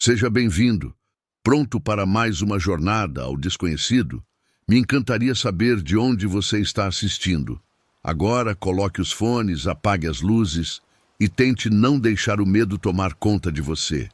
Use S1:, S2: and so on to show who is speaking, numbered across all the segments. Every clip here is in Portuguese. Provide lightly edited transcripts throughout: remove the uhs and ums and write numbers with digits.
S1: Seja bem-vindo. Pronto para mais uma jornada ao desconhecido? Me encantaria saber de onde você está assistindo. Agora, coloque os fones, apague as luzes e tente não deixar o medo tomar conta de você.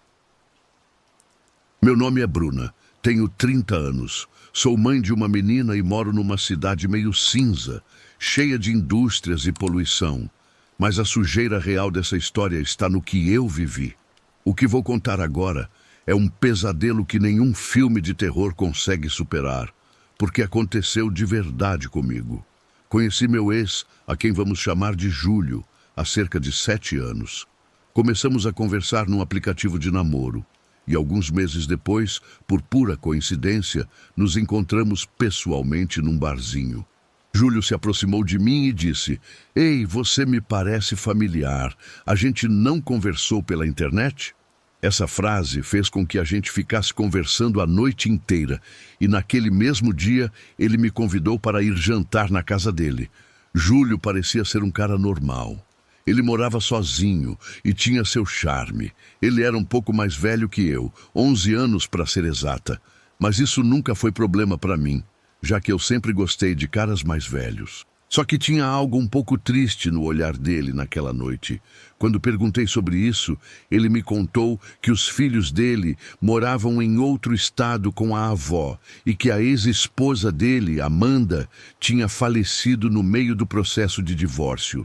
S1: Meu nome é Bruna, tenho 30 anos. Sou mãe de uma menina e moro numa cidade meio cinza, cheia de indústrias e poluição. Mas a sujeira real dessa história está no que eu vivi. O que vou contar agora é um pesadelo que nenhum filme de terror consegue superar, porque aconteceu de verdade comigo. Conheci meu ex, a quem vamos chamar de Júlio, há cerca de 7 anos. Começamos a conversar num aplicativo de namoro. E alguns meses depois, por pura coincidência, nos encontramos pessoalmente num barzinho. Júlio se aproximou de mim e disse: "Ei, você me parece familiar. A gente não conversou pela internet?" Essa frase fez com que a gente ficasse conversando a noite inteira, e naquele mesmo dia ele me convidou para ir jantar na casa dele. Júlio parecia ser um cara normal. Ele morava sozinho e tinha seu charme. Ele era um pouco mais velho que eu, 11 anos para ser exata. Mas isso nunca foi problema para mim, já que eu sempre gostei de caras mais velhos. Só que tinha algo um pouco triste no olhar dele naquela noite. Quando perguntei sobre isso, ele me contou que os filhos dele moravam em outro estado com a avó e que a ex-esposa dele, Amanda, tinha falecido no meio do processo de divórcio.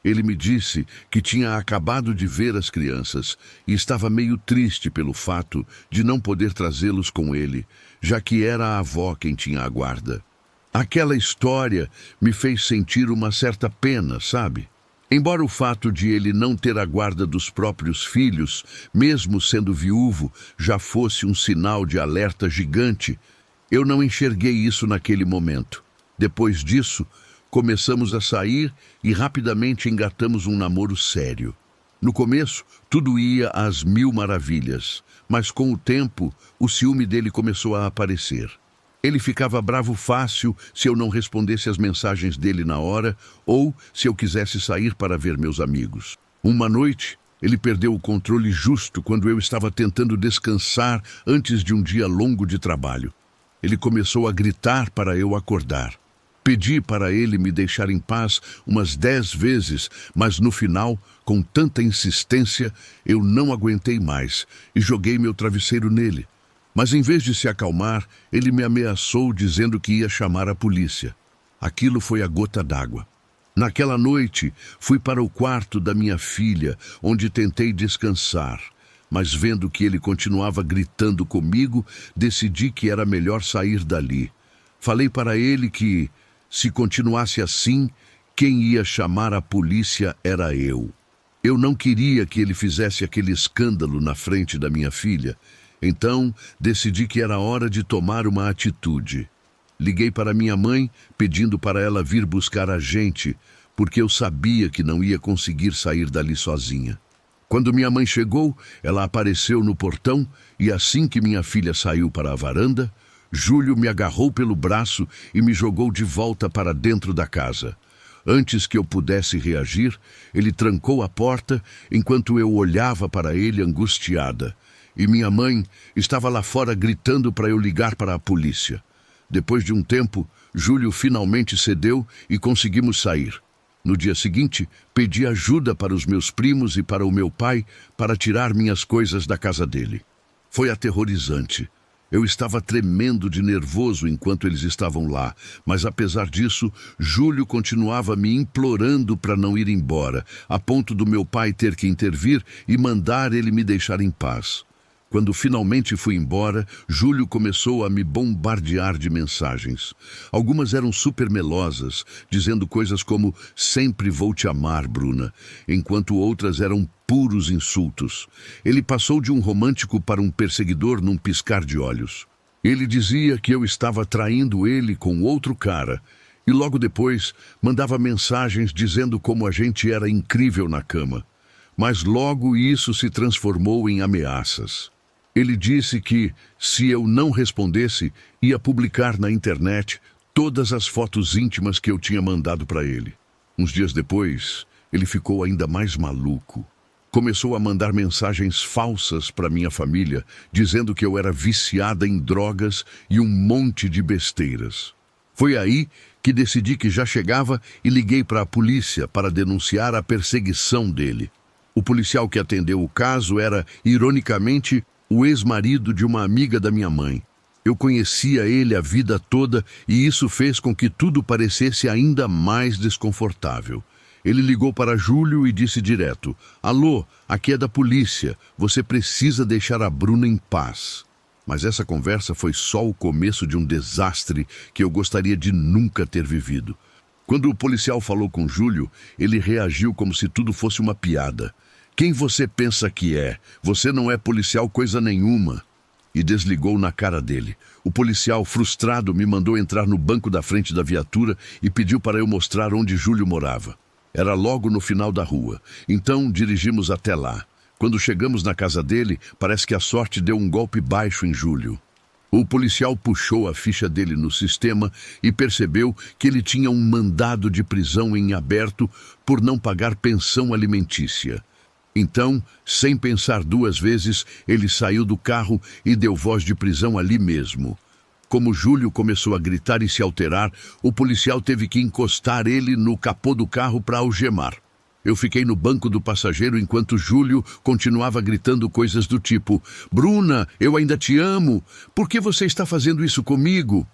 S1: Ele me disse que tinha acabado de ver as crianças e estava meio triste pelo fato de não poder trazê-los com ele, já que era a avó quem tinha a guarda. Aquela história me fez sentir uma certa pena, sabe? Embora o fato de ele não ter a guarda dos próprios filhos, mesmo sendo viúvo, já fosse um sinal de alerta gigante, eu não enxerguei isso naquele momento. Depois disso, começamos a sair e rapidamente engatamos um namoro sério. No começo, tudo ia às mil maravilhas, mas com o tempo, o ciúme dele começou a aparecer. Ele ficava bravo fácil se eu não respondesse às mensagens dele na hora ou se eu quisesse sair para ver meus amigos. Uma noite, ele perdeu o controle justo quando eu estava tentando descansar antes de um dia longo de trabalho. Ele começou a gritar para eu acordar. Pedi para ele me deixar em paz umas 10 vezes, mas no final, com tanta insistência, eu não aguentei mais e joguei meu travesseiro nele. Mas em vez de se acalmar, ele me ameaçou dizendo que ia chamar a polícia. Aquilo foi a gota d'água. Naquela noite, fui para o quarto da minha filha, onde tentei descansar. Mas vendo que ele continuava gritando comigo, decidi que era melhor sair dali. Falei para ele que, se continuasse assim, quem ia chamar a polícia era eu. Eu não queria que ele fizesse aquele escândalo na frente da minha filha. Então, decidi que era hora de tomar uma atitude. Liguei para minha mãe, pedindo para ela vir buscar a gente, porque eu sabia que não ia conseguir sair dali sozinha. Quando minha mãe chegou, ela apareceu no portão e assim que minha filha saiu para a varanda, Júlio me agarrou pelo braço e me jogou de volta para dentro da casa. Antes que eu pudesse reagir, ele trancou a porta enquanto eu olhava para ele angustiada. E minha mãe estava lá fora gritando para eu ligar para a polícia. Depois de um tempo, Júlio finalmente cedeu e conseguimos sair. No dia seguinte, pedi ajuda para os meus primos e para o meu pai para tirar minhas coisas da casa dele. Foi aterrorizante. Eu estava tremendo de nervoso enquanto eles estavam lá, mas apesar disso, Júlio continuava me implorando para não ir embora, a ponto do meu pai ter que intervir e mandar ele me deixar em paz. Quando finalmente fui embora, Júlio começou a me bombardear de mensagens. Algumas eram super melosas, dizendo coisas como "sempre vou te amar, Bruna", enquanto outras eram puros insultos. Ele passou de um romântico para um perseguidor num piscar de olhos. Ele dizia que eu estava traindo ele com outro cara, e logo depois mandava mensagens dizendo como a gente era incrível na cama. Mas logo isso se transformou em ameaças. Ele disse que, se eu não respondesse, ia publicar na internet todas as fotos íntimas que eu tinha mandado para ele. Uns dias depois, ele ficou ainda mais maluco. Começou a mandar mensagens falsas para minha família, dizendo que eu era viciada em drogas e um monte de besteiras. Foi aí que decidi que já chegava e liguei para a polícia para denunciar a perseguição dele. O policial que atendeu o caso era, ironicamente, o ex-marido de uma amiga da minha mãe. Eu conhecia ele a vida toda e isso fez com que tudo parecesse ainda mais desconfortável. Ele ligou para Júlio e disse direto: "Alô, aqui é da polícia, você precisa deixar a Bruna em paz." Mas essa conversa foi só o começo de um desastre que eu gostaria de nunca ter vivido. Quando o policial falou com Júlio, ele reagiu como se tudo fosse uma piada. "Quem você pensa que é? Você não é policial coisa nenhuma." E desligou na cara dele. O policial, frustrado, me mandou entrar no banco da frente da viatura e pediu para eu mostrar onde Júlio morava. Era logo no final da rua, então dirigimos até lá. Quando chegamos na casa dele, parece que a sorte deu um golpe baixo em Júlio. O policial puxou a ficha dele no sistema e percebeu que ele tinha um mandado de prisão em aberto por não pagar pensão alimentícia. Então, sem pensar duas vezes, ele saiu do carro e deu voz de prisão ali mesmo. Como Júlio começou a gritar e se alterar, o policial teve que encostar ele no capô do carro para algemar. Eu fiquei no banco do passageiro enquanto Júlio continuava gritando coisas do tipo: "Bruna, eu ainda te amo. Por que você está fazendo isso comigo?"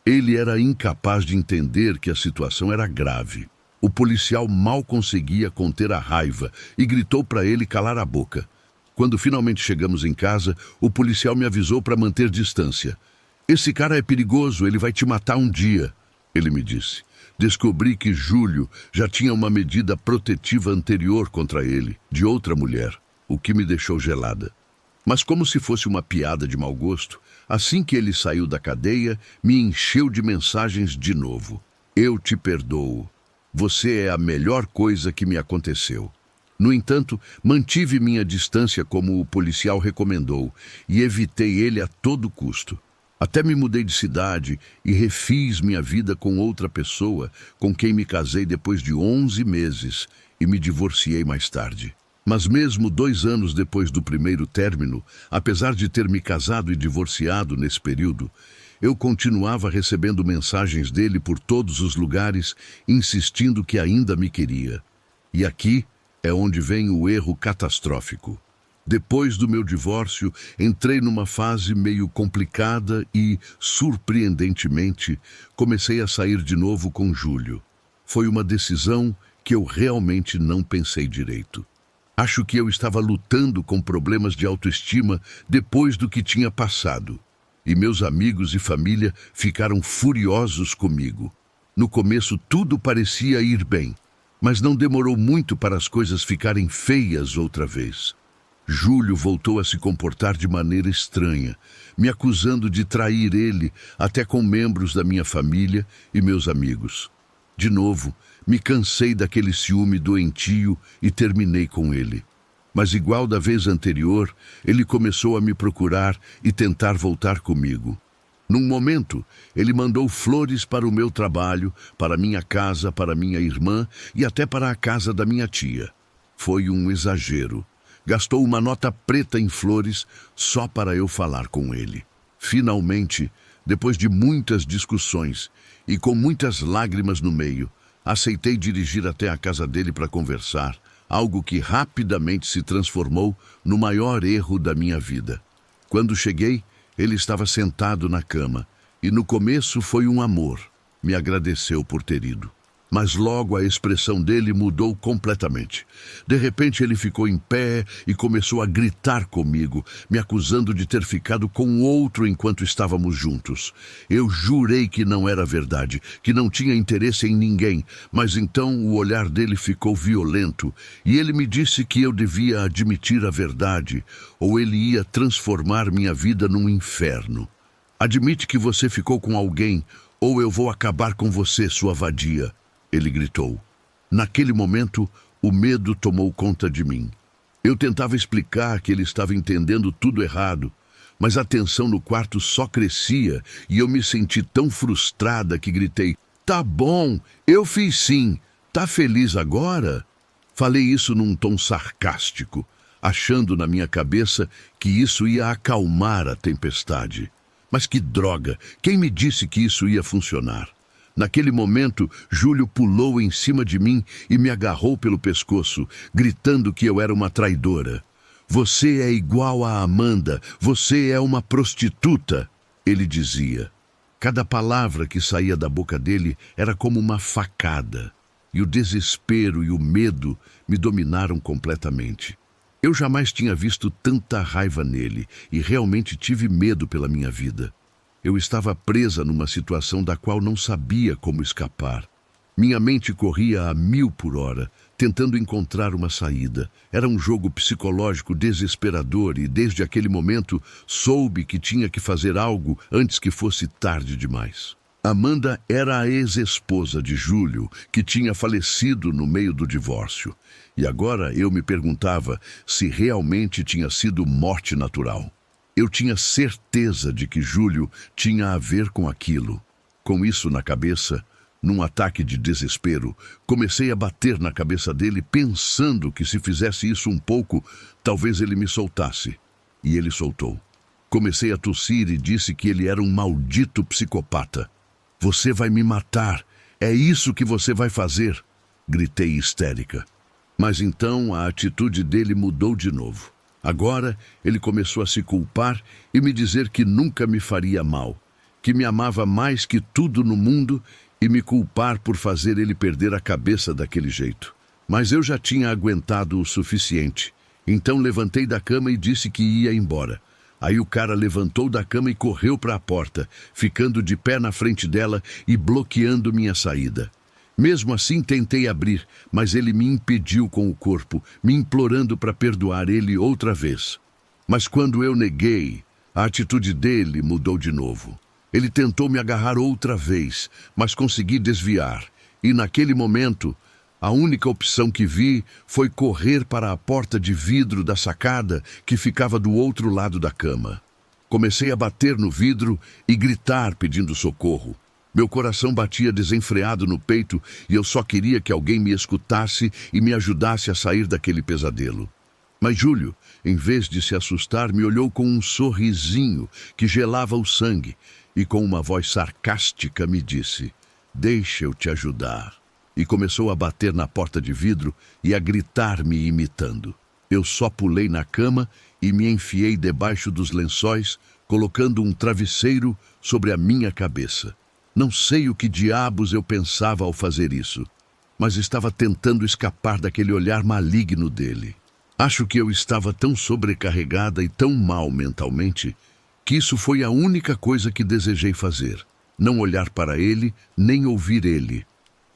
S1: Ele era incapaz de entender que a situação era grave. O policial mal conseguia conter a raiva e gritou para ele calar a boca. Quando finalmente chegamos em casa, o policial me avisou para manter distância. "Esse cara é perigoso, ele vai te matar um dia", ele me disse. Descobri que Júlio já tinha uma medida protetiva anterior contra ele, de outra mulher, o que me deixou gelada. Mas como se fosse uma piada de mau gosto, assim que ele saiu da cadeia, me encheu de mensagens de novo. "Eu te perdoo. Você é a melhor coisa que me aconteceu." No entanto, mantive minha distância como o policial recomendou e evitei ele a todo custo. Até me mudei de cidade e refiz minha vida com outra pessoa, com quem me casei depois de 11 meses e me divorciei mais tarde. Mas mesmo 2 anos depois do primeiro término, apesar de ter me casado e divorciado nesse período, eu continuava recebendo mensagens dele por todos os lugares, insistindo que ainda me queria. E aqui é onde vem o erro catastrófico. Depois do meu divórcio, entrei numa fase meio complicada e, surpreendentemente, comecei a sair de novo com Júlio. Foi uma decisão que eu realmente não pensei direito. Acho que eu estava lutando com problemas de autoestima depois do que tinha passado. E meus amigos e família ficaram furiosos comigo. No começo tudo parecia ir bem, mas não demorou muito para as coisas ficarem feias outra vez. Júlio voltou a se comportar de maneira estranha, me acusando de trair ele até com membros da minha família e meus amigos. De novo, me cansei daquele ciúme doentio e terminei com ele. Mas igual da vez anterior, ele começou a me procurar e tentar voltar comigo. Num momento, ele mandou flores para o meu trabalho, para minha casa, para minha irmã e até para a casa da minha tia. Foi um exagero. Gastou uma nota preta em flores só para eu falar com ele. Finalmente, depois de muitas discussões e com muitas lágrimas no meio, aceitei dirigir até a casa dele para conversar, algo que rapidamente se transformou no maior erro da minha vida. Quando cheguei, ele estava sentado na cama e no começo foi um amor. Me agradeceu por ter ido. Mas logo a expressão dele mudou completamente. De repente ele ficou em pé e começou a gritar comigo, me acusando de ter ficado com outro enquanto estávamos juntos. Eu jurei que não era verdade, que não tinha interesse em ninguém, mas então o olhar dele ficou violento e ele me disse que eu devia admitir a verdade ou ele ia transformar minha vida num inferno. "Admite que você ficou com alguém ou eu vou acabar com você, sua vadia", ele gritou. Naquele momento, o medo tomou conta de mim. Eu tentava explicar que ele estava entendendo tudo errado, mas a tensão no quarto só crescia e eu me senti tão frustrada que gritei: "Tá bom, eu fiz sim. Tá feliz agora?" Falei isso num tom sarcástico, achando na minha cabeça que isso ia acalmar a tempestade. Mas que droga! Quem me disse que isso ia funcionar? Naquele momento, Júlio pulou em cima de mim e me agarrou pelo pescoço, gritando que eu era uma traidora. Você é igual a Amanda, você é uma prostituta, ele dizia. Cada palavra que saía da boca dele era como uma facada, e o desespero e o medo me dominaram completamente. Eu jamais tinha visto tanta raiva nele e realmente tive medo pela minha vida. Eu estava presa numa situação da qual não sabia como escapar. Minha mente corria a 1000 por hora, tentando encontrar uma saída. Era um jogo psicológico desesperador e, desde aquele momento, soube que tinha que fazer algo antes que fosse tarde demais. Amanda era a ex-esposa de Júlio, que tinha falecido no meio do divórcio. E agora eu me perguntava se realmente tinha sido morte natural. Eu tinha certeza de que Júlio tinha a ver com aquilo. Com isso na cabeça, num ataque de desespero, comecei a bater na cabeça dele, pensando que se fizesse isso um pouco, talvez ele me soltasse. E ele soltou. Comecei a tossir e disse que ele era um maldito psicopata. Você vai me matar. É isso que você vai fazer, gritei histérica. Mas então a atitude dele mudou de novo. Agora ele começou a se culpar e me dizer que nunca me faria mal, que me amava mais que tudo no mundo e me culpar por fazer ele perder a cabeça daquele jeito. Mas eu já tinha aguentado o suficiente. Então levantei da cama e disse que ia embora. Aí o cara levantou da cama e correu para a porta, ficando de pé na frente dela e bloqueando minha saída. Mesmo assim tentei abrir, mas ele me impediu com o corpo, me implorando para perdoar ele outra vez. Mas quando eu neguei, a atitude dele mudou de novo. Ele tentou me agarrar outra vez, mas consegui desviar. E naquele momento, a única opção que vi foi correr para a porta de vidro da sacada que ficava do outro lado da cama. Comecei a bater no vidro e gritar pedindo socorro. Meu coração batia desenfreado no peito e eu só queria que alguém me escutasse e me ajudasse a sair daquele pesadelo. Mas Júlio, em vez de se assustar, me olhou com um sorrisinho que gelava o sangue e com uma voz sarcástica me disse: "Deixa eu te ajudar." E começou a bater na porta de vidro e a gritar me imitando. Eu só pulei na cama e me enfiei debaixo dos lençóis, colocando um travesseiro sobre a minha cabeça. Não sei o que diabos eu pensava ao fazer isso, mas estava tentando escapar daquele olhar maligno dele. Acho que eu estava tão sobrecarregada e tão mal mentalmente que isso foi a única coisa que desejei fazer. Não olhar para ele, nem ouvir ele.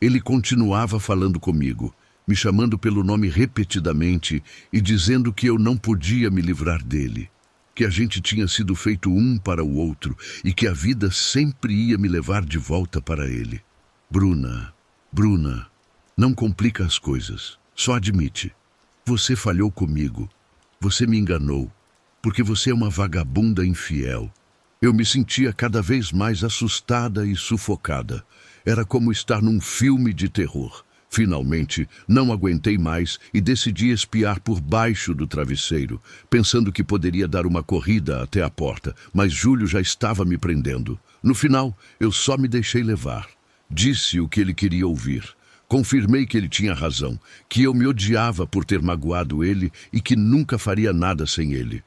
S1: Ele continuava falando comigo, me chamando pelo nome repetidamente e dizendo que eu não podia me livrar dele, que a gente tinha sido feito um para o outro e que a vida sempre ia me levar de volta para ele. Bruna, não complica as coisas, só admite. Você falhou comigo, você me enganou, porque você é uma vagabunda infiel. Eu me sentia cada vez mais assustada e sufocada. Era como estar num filme de terror. Finalmente, não aguentei mais e decidi espiar por baixo do travesseiro, pensando que poderia dar uma corrida até a porta, mas Júlio já estava me prendendo. No final, eu só me deixei levar. Disse o que ele queria ouvir. Confirmei que ele tinha razão, que eu me odiava por ter magoado ele e que nunca faria nada sem ele.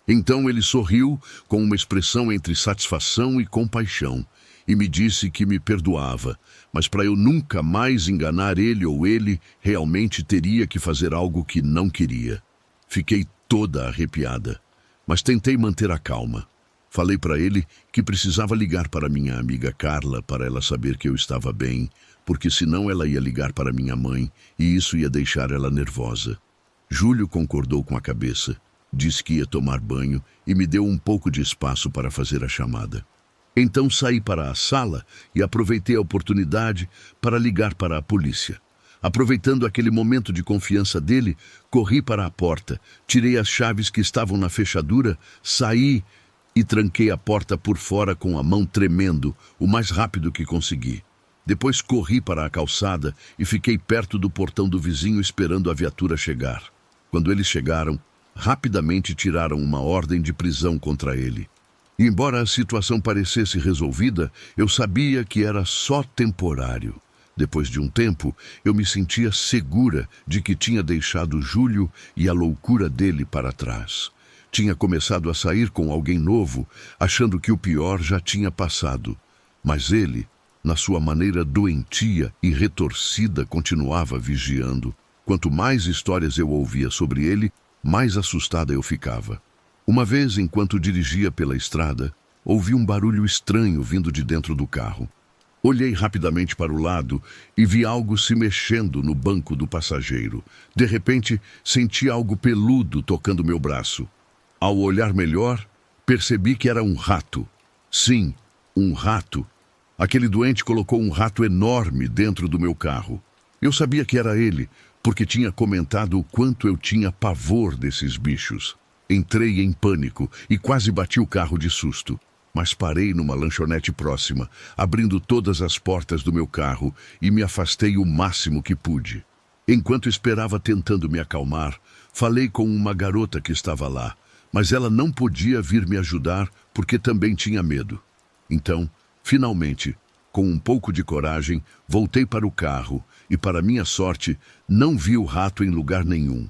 S1: Então ele sorriu com uma expressão entre satisfação e compaixão e me disse que me perdoava, mas para eu nunca mais enganar ele ou ele, realmente teria que fazer algo que não queria. Fiquei toda arrepiada, mas tentei manter a calma. Falei para ele que precisava ligar para minha amiga Carla para ela saber que eu estava bem, porque senão ela ia ligar para minha mãe e isso ia deixar ela nervosa. Júlio concordou com a cabeça, disse que ia tomar banho e me deu um pouco de espaço para fazer a chamada. Então saí para a sala e aproveitei a oportunidade para ligar para a polícia. Aproveitando aquele momento de confiança dele, corri para a porta, tirei as chaves que estavam na fechadura, saí e tranquei a porta por fora com a mão tremendo, o mais rápido que consegui. Depois corri para a calçada e fiquei perto do portão do vizinho esperando a viatura chegar. Quando eles chegaram, rapidamente tiraram uma ordem de prisão contra ele. E embora a situação parecesse resolvida, eu sabia que era só temporário. Depois de um tempo, eu me sentia segura de que tinha deixado Júlio e a loucura dele para trás. Tinha começado a sair com alguém novo, achando que o pior já tinha passado. Mas ele, na sua maneira doentia e retorcida, continuava vigiando. Quanto mais histórias eu ouvia sobre ele, mais assustada eu ficava. Uma vez, enquanto dirigia pela estrada, ouvi um barulho estranho vindo de dentro do carro. Olhei rapidamente para o lado e vi algo se mexendo no banco do passageiro. De repente, senti algo peludo tocando meu braço. Ao olhar melhor, percebi que era um rato. Sim, um rato. Aquele doente colocou um rato enorme dentro do meu carro. Eu sabia que era ele, porque tinha comentado o quanto eu tinha pavor desses bichos. Entrei em pânico e quase bati o carro de susto. Mas parei numa lanchonete próxima, abrindo todas as portas do meu carro e me afastei o máximo que pude. Enquanto esperava tentando me acalmar, falei com uma garota que estava lá, mas ela não podia vir me ajudar porque também tinha medo. Então, finalmente, com um pouco de coragem, voltei para o carro e, para minha sorte, não vi o rato em lugar nenhum.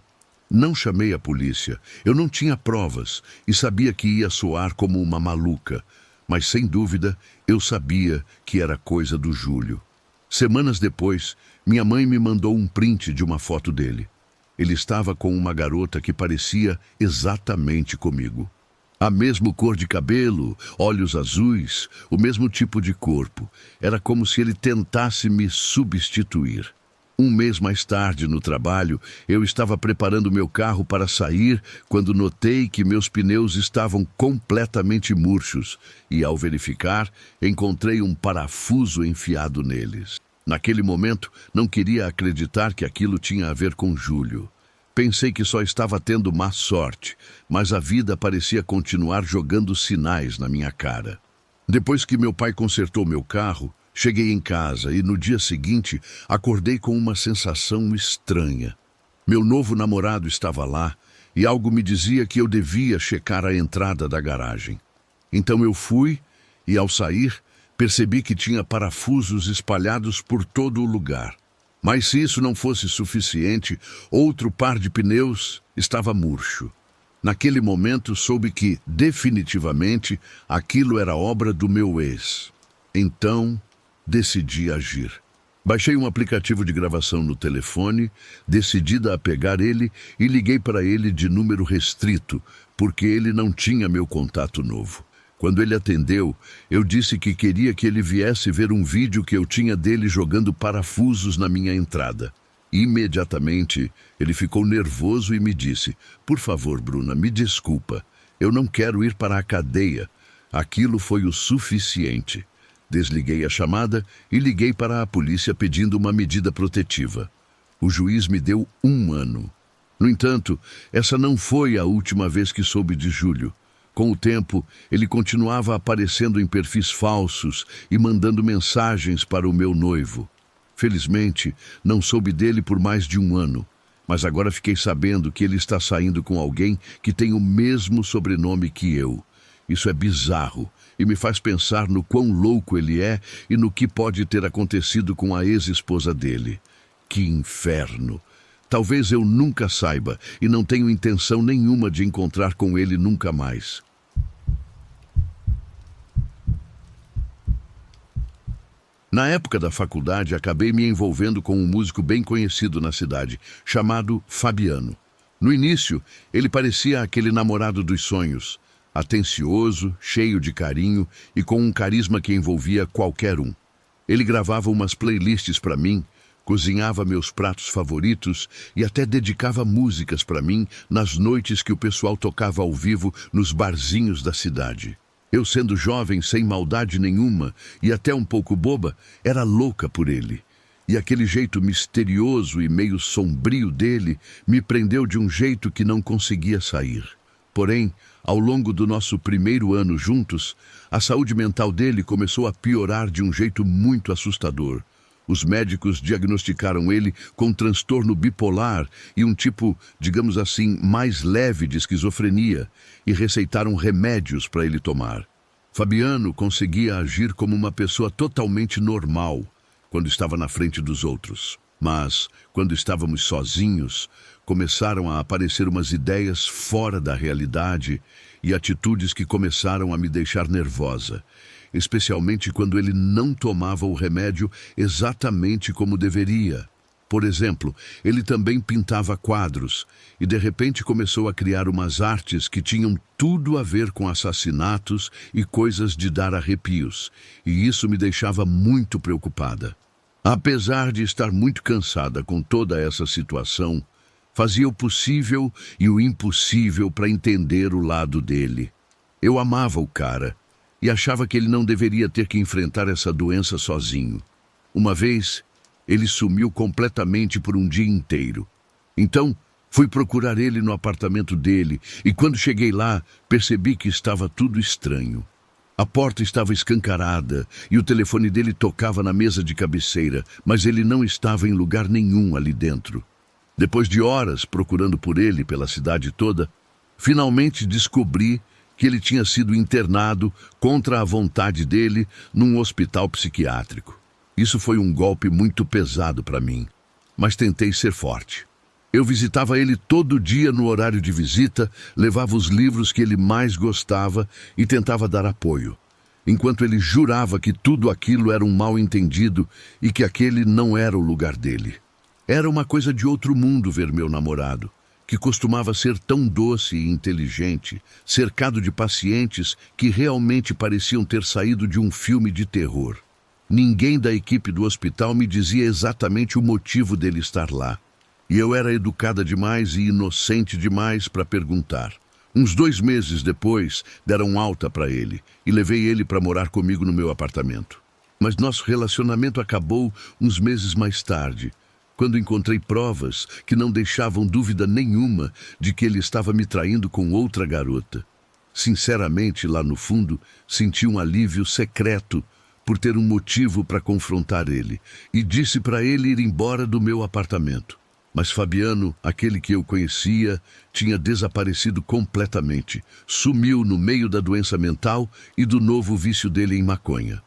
S1: Não chamei a polícia, eu não tinha provas e sabia que ia soar como uma maluca, mas sem dúvida eu sabia que era coisa do Júlio. Semanas depois, minha mãe me mandou um print de uma foto dele. Ele estava com uma garota que parecia exatamente comigo. A mesma cor de cabelo, olhos azuis, o mesmo tipo de corpo. Era como se ele tentasse me substituir. Um mês mais tarde, no trabalho, eu estava preparando meu carro para sair quando notei que meus pneus estavam completamente murchos e, ao verificar, encontrei um parafuso enfiado neles. Naquele momento, não queria acreditar que aquilo tinha a ver com Júlio. Pensei que só estava tendo má sorte, mas a vida parecia continuar jogando sinais na minha cara. Depois que meu pai consertou meu carro, cheguei em casa e, no dia seguinte, acordei com uma sensação estranha. Meu novo namorado estava lá e algo me dizia que eu devia checar a entrada da garagem. Então eu fui e, ao sair, percebi que tinha parafusos espalhados por todo o lugar. Mas se isso não fosse suficiente, outro par de pneus estava murcho. Naquele momento soube que, definitivamente, aquilo era obra do meu ex. Então, decidi agir. Baixei um aplicativo de gravação no telefone, decidida a pegar ele e liguei para ele de número restrito, porque ele não tinha meu contato novo. Quando ele atendeu, eu disse que queria que ele viesse ver um vídeo que eu tinha dele jogando parafusos na minha entrada. Imediatamente, ele ficou nervoso e me disse: "Por favor, Bruna, me desculpa. Eu não quero ir para a cadeia. Aquilo foi o suficiente." Desliguei a chamada e liguei para a polícia pedindo uma medida protetiva. O juiz me deu 1 ano. No entanto, essa não foi a última vez que soube de Júlio. Com o tempo, ele continuava aparecendo em perfis falsos e mandando mensagens para o meu noivo. Felizmente, não soube dele por mais de 1 ano, mas agora fiquei sabendo que ele está saindo com alguém que tem o mesmo sobrenome que eu. Isso é bizarro e me faz pensar no quão louco ele é e no que pode ter acontecido com a ex-esposa dele. Que inferno! Talvez eu nunca saiba e não tenho intenção nenhuma de encontrar com ele nunca mais. Na época da faculdade, acabei me envolvendo com um músico bem conhecido na cidade, chamado Fabiano. No início, ele parecia aquele namorado dos sonhos, atencioso, cheio de carinho e com um carisma que envolvia qualquer um. Ele gravava umas playlists para mim, cozinhava meus pratos favoritos e até dedicava músicas para mim nas noites que o pessoal tocava ao vivo nos barzinhos da cidade. Eu, sendo jovem, sem maldade nenhuma e até um pouco boba, era louca por ele. E aquele jeito misterioso e meio sombrio dele me prendeu de um jeito que não conseguia sair. Porém, Ao longo do nosso primeiro ano juntos, a saúde mental dele começou a piorar de um jeito muito assustador. Os médicos diagnosticaram ele com transtorno bipolar e um tipo, digamos assim, mais leve de esquizofrenia e receitaram remédios para ele tomar. Fabiano conseguia agir como uma pessoa totalmente normal quando estava na frente dos outros. Mas, quando estávamos sozinhos, começaram a aparecer umas ideias fora da realidade e atitudes que começaram a me deixar nervosa, especialmente quando ele não tomava o remédio exatamente como deveria. Por exemplo, ele também pintava quadros e de repente começou a criar umas artes que tinham tudo a ver com assassinatos e coisas de dar arrepios, e isso me deixava muito preocupada. Apesar de estar muito cansada com toda essa situação, fazia o possível e o impossível para entender o lado dele. Eu amava o cara e achava que ele não deveria ter que enfrentar essa doença sozinho. Uma vez, ele sumiu completamente por um dia inteiro. Então, fui procurar ele no apartamento dele e quando cheguei lá, percebi que estava tudo estranho. A porta estava escancarada e o telefone dele tocava na mesa de cabeceira, mas ele não estava em lugar nenhum ali dentro. Depois de horas procurando por ele pela cidade toda, finalmente descobri que ele tinha sido internado contra a vontade dele num hospital psiquiátrico. Isso foi um golpe muito pesado para mim, mas tentei ser forte. Eu visitava ele todo dia no horário de visita, levava os livros que ele mais gostava e tentava dar apoio, enquanto ele jurava que tudo aquilo era um mal-entendido e que aquele não era o lugar dele. Era uma coisa de outro mundo ver meu namorado, que costumava ser tão doce e inteligente, cercado de pacientes que realmente pareciam ter saído de um filme de terror. Ninguém da equipe do hospital me dizia exatamente o motivo dele estar lá. E eu era educada demais e inocente demais para perguntar. Uns 2 meses depois, deram alta para ele e levei ele para morar comigo no meu apartamento. Mas nosso relacionamento acabou uns meses mais tarde, quando encontrei provas que não deixavam dúvida nenhuma de que ele estava me traindo com outra garota. Sinceramente, lá no fundo, senti um alívio secreto por ter um motivo para confrontar ele e disse para ele ir embora do meu apartamento. Mas Fabiano, aquele que eu conhecia, tinha desaparecido completamente. Sumiu no meio da doença mental e do novo vício dele em maconha.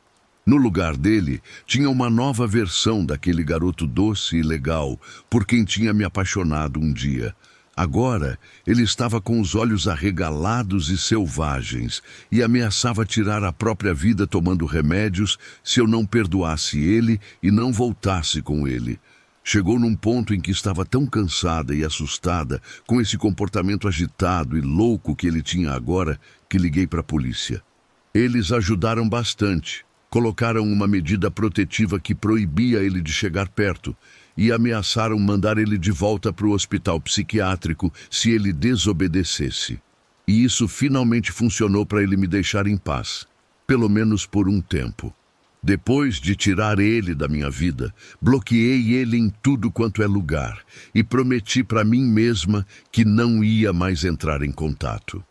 S1: No lugar dele, tinha uma nova versão daquele garoto doce e legal por quem tinha me apaixonado um dia. Agora, ele estava com os olhos arregalados e selvagens e ameaçava tirar a própria vida tomando remédios se eu não perdoasse ele e não voltasse com ele. Chegou num ponto em que estava tão cansada e assustada com esse comportamento agitado e louco que ele tinha agora que liguei para a polícia. Eles ajudaram bastante. Colocaram uma medida protetiva que proibia ele de chegar perto e ameaçaram mandar ele de volta para o hospital psiquiátrico se ele desobedecesse. E isso finalmente funcionou para ele me deixar em paz, pelo menos por um tempo. Depois de tirar ele da minha vida, bloqueei ele em tudo quanto é lugar e prometi para mim mesma que não ia mais entrar em contato.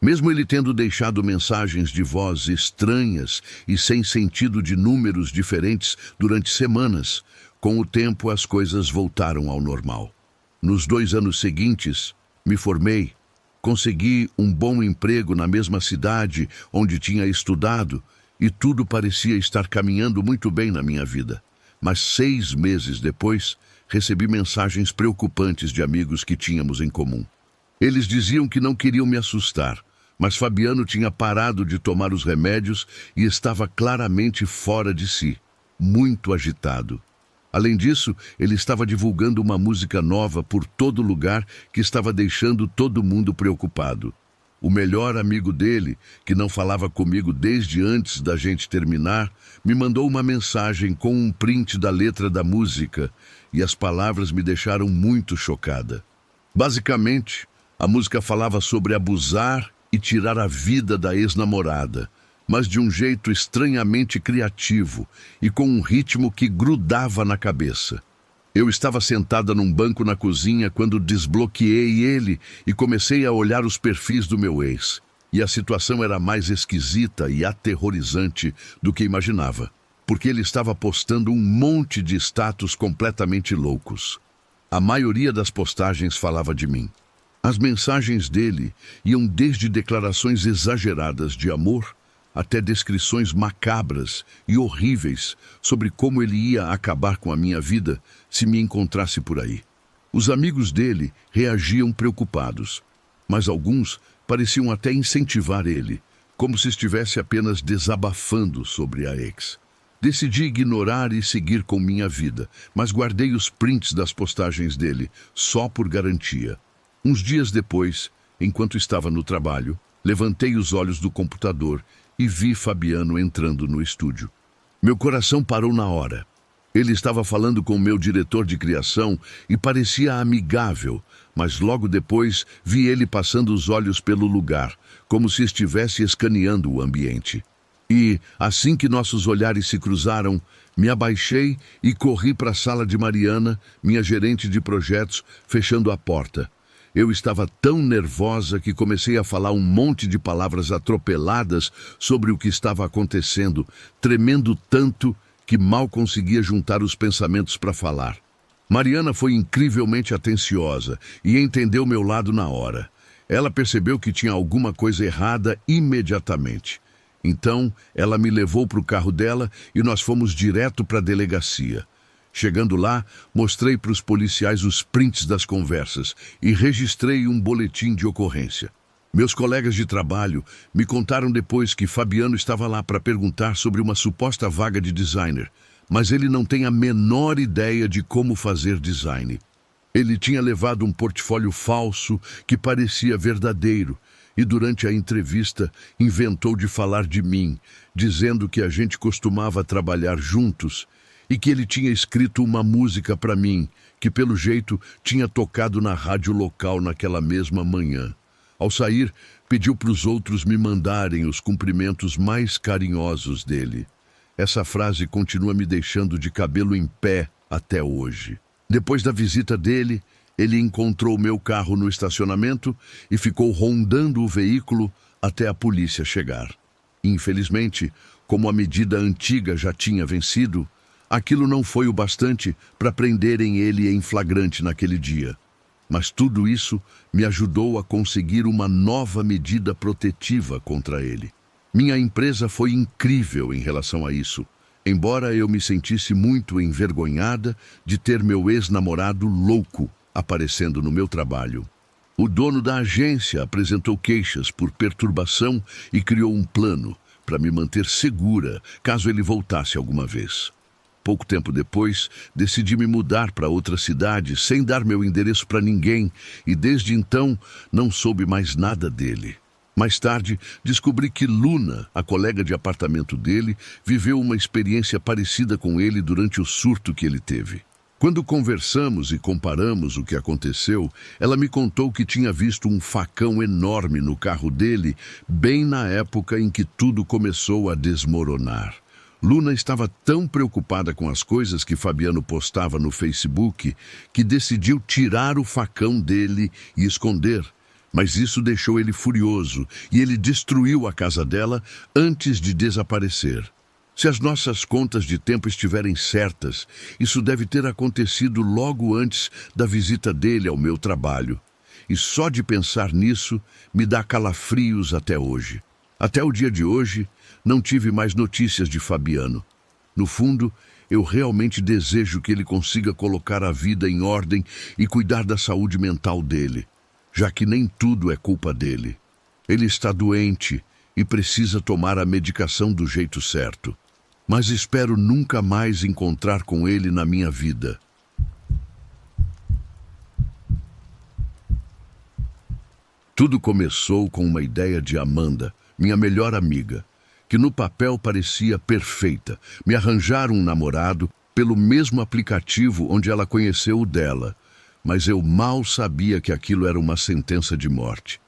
S1: Mesmo ele tendo deixado mensagens de voz estranhas e sem sentido de números diferentes durante semanas, com o tempo as coisas voltaram ao normal. Nos 2 anos seguintes, me formei, consegui um bom emprego na mesma cidade onde tinha estudado, e tudo parecia estar caminhando muito bem na minha vida. Mas 6 meses depois, recebi mensagens preocupantes de amigos que tínhamos em comum. Eles diziam que não queriam me assustar, mas Fabiano tinha parado de tomar os remédios e estava claramente fora de si, muito agitado. Além disso, ele estava divulgando uma música nova por todo lugar que estava deixando todo mundo preocupado. O melhor amigo dele, que não falava comigo desde antes da gente terminar, me mandou uma mensagem com um print da letra da música e as palavras me deixaram muito chocada. Basicamente, a música falava sobre abusar e tirar a vida da ex-namorada, mas de um jeito estranhamente criativo e com um ritmo que grudava na cabeça. Eu estava sentada num banco na cozinha quando desbloqueei ele e comecei a olhar os perfis do meu ex. E a situação era mais esquisita e aterrorizante do que imaginava, porque ele estava postando um monte de status completamente loucos. A maioria das postagens falava de mim. As mensagens dele iam desde declarações exageradas de amor até descrições macabras e horríveis sobre como ele ia acabar com a minha vida se me encontrasse por aí. Os amigos dele reagiam preocupados, mas alguns pareciam até incentivar ele, como se estivesse apenas desabafando sobre a ex. Decidi ignorar e seguir com minha vida, mas guardei os prints das postagens dele, só por garantia. Uns dias depois, enquanto estava no trabalho, levantei os olhos do computador e vi Fabiano entrando no estúdio. Meu coração parou na hora. Ele estava falando com o meu diretor de criação e parecia amigável, mas logo depois vi ele passando os olhos pelo lugar, como se estivesse escaneando o ambiente. E, assim que nossos olhares se cruzaram, me abaixei e corri para a sala de Mariana, minha gerente de projetos, fechando a porta. Eu estava tão nervosa que comecei a falar um monte de palavras atropeladas sobre o que estava acontecendo, tremendo tanto que mal conseguia juntar os pensamentos para falar. Mariana foi incrivelmente atenciosa e entendeu meu lado na hora. Ela percebeu que tinha alguma coisa errada imediatamente. Então, ela me levou para o carro dela e nós fomos direto para a delegacia. Chegando lá, mostrei para os policiais os prints das conversas e registrei um boletim de ocorrência. Meus colegas de trabalho me contaram depois que Fabiano estava lá para perguntar sobre uma suposta vaga de designer, mas ele não tem a menor ideia de como fazer design. Ele tinha levado um portfólio falso que parecia verdadeiro e durante a entrevista inventou de falar de mim, dizendo que a gente costumava trabalhar juntos e que ele tinha escrito uma música para mim, que pelo jeito tinha tocado na rádio local naquela mesma manhã. Ao sair, pediu para os outros me mandarem os cumprimentos mais carinhosos dele. Essa frase continua me deixando de cabelo em pé até hoje. Depois da visita dele, ele encontrou meu carro no estacionamento e ficou rondando o veículo até a polícia chegar. Infelizmente, como a medida antiga já tinha vencido, aquilo não foi o bastante para prenderem ele em flagrante naquele dia. Mas tudo isso me ajudou a conseguir uma nova medida protetiva contra ele. Minha empresa foi incrível em relação a isso, embora eu me sentisse muito envergonhada de ter meu ex-namorado louco aparecendo no meu trabalho. O dono da agência apresentou queixas por perturbação e criou um plano para me manter segura caso ele voltasse alguma vez. Pouco tempo depois, decidi me mudar para outra cidade sem dar meu endereço para ninguém e desde então não soube mais nada dele. Mais tarde, descobri que Luna, a colega de apartamento dele, viveu uma experiência parecida com ele durante o surto que ele teve. Quando conversamos e comparamos o que aconteceu, ela me contou que tinha visto um facão enorme no carro dele, bem na época em que tudo começou a desmoronar. Luna estava tão preocupada com as coisas que Fabiano postava no Facebook que decidiu tirar o facão dele e esconder. Mas isso deixou ele furioso e ele destruiu a casa dela antes de desaparecer. Se as nossas contas de tempo estiverem certas, isso deve ter acontecido logo antes da visita dele ao meu trabalho. E só de pensar nisso me dá calafrios até hoje. Até o dia de hoje, não tive mais notícias de Fabiano. No fundo, eu realmente desejo que ele consiga colocar a vida em ordem e cuidar da saúde mental dele, já que nem tudo é culpa dele. Ele está doente e precisa tomar a medicação do jeito certo. Mas espero nunca mais encontrar com ele na minha vida. Tudo começou com uma ideia de Amanda, minha melhor amiga, que no papel parecia perfeita, me arranjar um namorado pelo mesmo aplicativo onde ela conheceu o dela, mas eu mal sabia que aquilo era uma sentença de morte.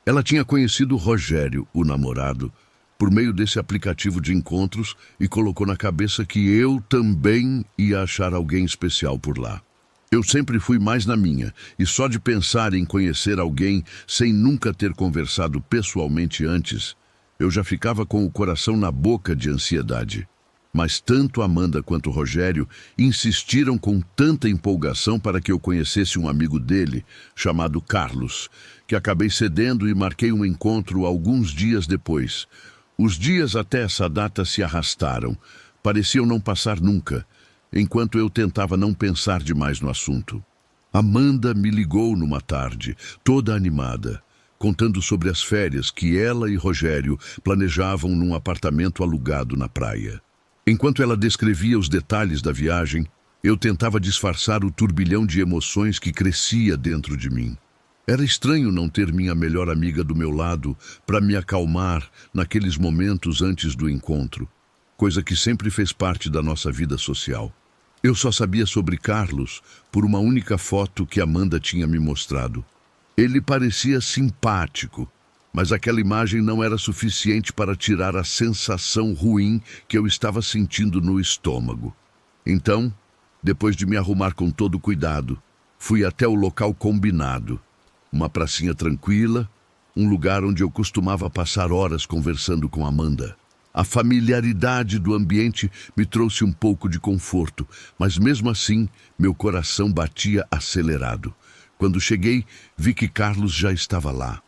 S1: Ela tinha conhecido Rogério, o namorado, por meio desse aplicativo de encontros e colocou na cabeça que eu também ia achar alguém especial por lá. Eu sempre fui mais na minha, e só de pensar em conhecer alguém sem nunca ter conversado pessoalmente antes, eu já ficava com o coração na boca de ansiedade. Mas tanto Amanda quanto Rogério insistiram com tanta empolgação para que eu conhecesse um amigo dele, chamado Carlos, que acabei cedendo e marquei um encontro alguns dias depois. Os dias até essa data se arrastaram, pareciam não passar nunca, enquanto eu tentava não pensar demais no assunto. Amanda me ligou numa tarde, toda animada, contando sobre as férias que ela e Rogério planejavam num apartamento alugado na praia. Enquanto ela descrevia os detalhes da viagem, eu tentava disfarçar o turbilhão de emoções que crescia dentro de mim. Era estranho não ter minha melhor amiga do meu lado para me acalmar naqueles momentos antes do encontro, coisa que sempre fez parte da nossa vida social. Eu só sabia sobre Carlos por uma única foto que Amanda tinha me mostrado. Ele parecia simpático, mas aquela imagem não era suficiente para tirar a sensação ruim que eu estava sentindo no estômago. Então, depois de me arrumar com todo cuidado, fui até o local combinado. Uma pracinha tranquila, um lugar onde eu costumava passar horas conversando com Amanda. A familiaridade do ambiente me trouxe um pouco de conforto, mas mesmo assim, meu coração batia acelerado. Quando cheguei, vi que Carlos já estava lá.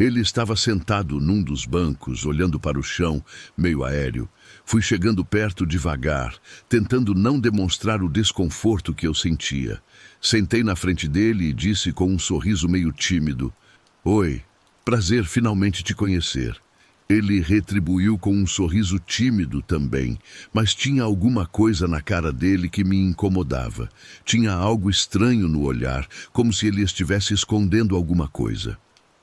S1: Ele estava sentado num dos bancos, olhando para o chão, meio aéreo. Fui chegando perto devagar, tentando não demonstrar o desconforto que eu sentia. Sentei na frente dele e disse com um sorriso meio tímido: "Oi, prazer finalmente te conhecer." Ele retribuiu com um sorriso tímido também, mas tinha alguma coisa na cara dele que me incomodava. Tinha algo estranho no olhar, como se ele estivesse escondendo alguma coisa.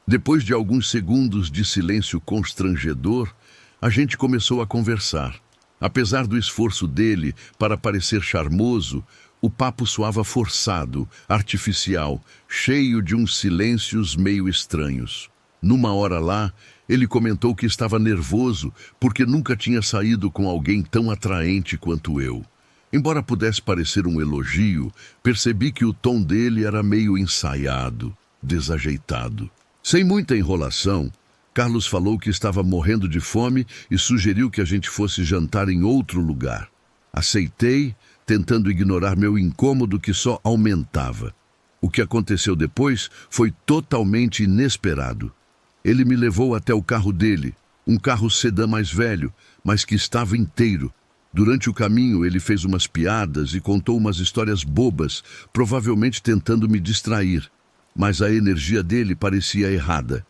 S1: Depois de alguns segundos de silêncio constrangedor, a gente começou a conversar. Apesar do esforço dele para parecer charmoso, o papo soava forçado, artificial, cheio de uns silêncios meio estranhos. Numa hora lá, ele comentou que estava nervoso porque nunca tinha saído com alguém tão atraente quanto eu. Embora pudesse parecer um elogio, percebi que o tom dele era meio ensaiado, desajeitado. Sem muita enrolação, Carlos falou que estava morrendo de fome e sugeriu que a gente fosse jantar em outro lugar. Aceitei, tentando ignorar meu incômodo que só aumentava. O que aconteceu depois foi totalmente inesperado. Ele me levou até o carro dele, um carro sedã mais velho, mas que estava inteiro. Durante o caminho, ele fez umas piadas e contou umas histórias bobas, provavelmente tentando me distrair. Mas a energia dele parecia errada.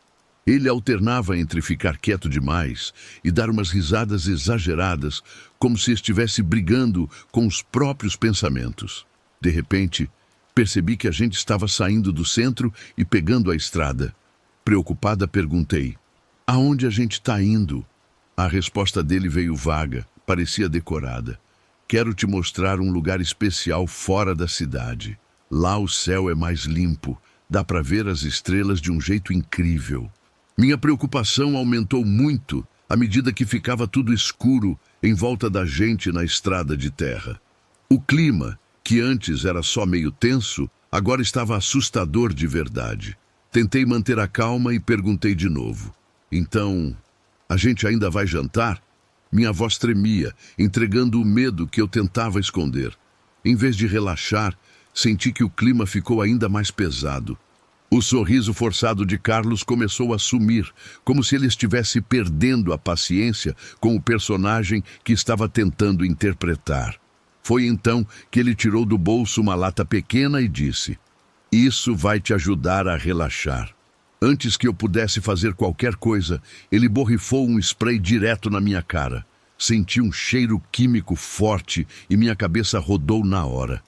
S1: Ele alternava entre ficar quieto demais e dar umas risadas exageradas, como se estivesse brigando com os próprios pensamentos. De repente, percebi que a gente estava saindo do centro e pegando a estrada. Preocupada, perguntei: "Aonde a gente está indo?" A resposta dele veio vaga, parecia decorada. "Quero te mostrar um lugar especial fora da cidade. Lá o céu é mais limpo, dá para ver as estrelas de um jeito incrível." Minha preocupação aumentou muito à medida que ficava tudo escuro em volta da gente na estrada de terra. O clima, que antes era só meio tenso, agora estava assustador de verdade. Tentei manter a calma e perguntei de novo: "Então, a gente ainda vai jantar?" Minha voz tremia, entregando o medo que eu tentava esconder. Em vez de relaxar, senti que o clima ficou ainda mais pesado. O sorriso forçado de Carlos começou a sumir, como se ele estivesse perdendo a paciência com o personagem que estava tentando interpretar. Foi então que ele tirou do bolso uma lata pequena e disse: "Isso vai te ajudar a relaxar." Antes que eu pudesse fazer qualquer coisa, ele borrifou um spray direto na minha cara. Senti um cheiro químico forte e minha cabeça rodou na hora.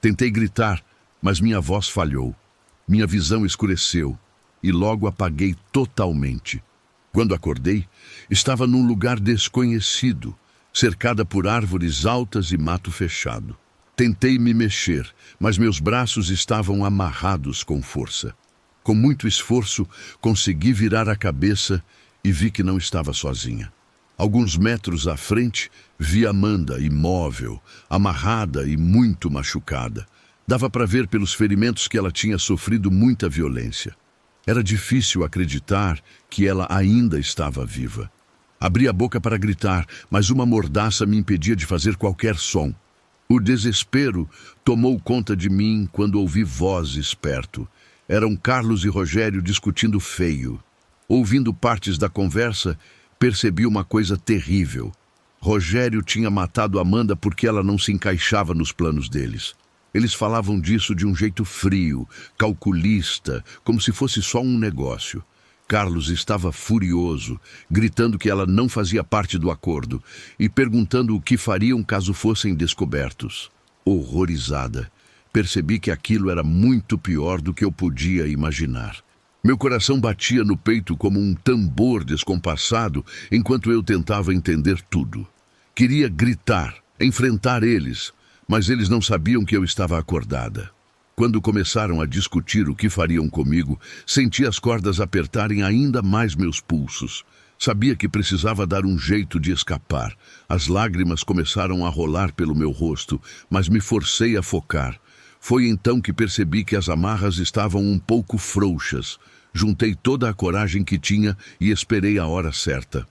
S1: Tentei gritar, mas minha voz falhou. Minha visão escureceu e logo apaguei totalmente. Quando acordei, estava num lugar desconhecido, cercada por árvores altas e mato fechado. Tentei me mexer, mas meus braços estavam amarrados com força. Com muito esforço, consegui virar a cabeça e vi que não estava sozinha. Alguns metros à frente, vi Amanda, imóvel, amarrada e muito machucada. Dava para ver pelos ferimentos que ela tinha sofrido muita violência. Era difícil acreditar que ela ainda estava viva. Abri a boca para gritar, mas uma mordaça me impedia de fazer qualquer som. O desespero tomou conta de mim quando ouvi vozes perto. Eram Carlos e Rogério discutindo feio. Ouvindo partes da conversa, percebi uma coisa terrível. Rogério tinha matado Amanda porque ela não se encaixava nos planos deles. Eles falavam disso de um jeito frio, calculista, como se fosse só um negócio. Carlos estava furioso, gritando que ela não fazia parte do acordo e perguntando o que fariam caso fossem descobertos. Horrorizada, percebi que aquilo era muito pior do que eu podia imaginar. Meu coração batia no peito como um tambor descompassado enquanto eu tentava entender tudo. Queria gritar, enfrentar eles, mas eles não sabiam que eu estava acordada. Quando começaram a discutir o que fariam comigo, senti as cordas apertarem ainda mais meus pulsos. Sabia que precisava dar um jeito de escapar. As lágrimas começaram a rolar pelo meu rosto, mas me forcei a focar. Foi então que percebi que as amarras estavam um pouco frouxas. Juntei toda a coragem que tinha e esperei a hora certa.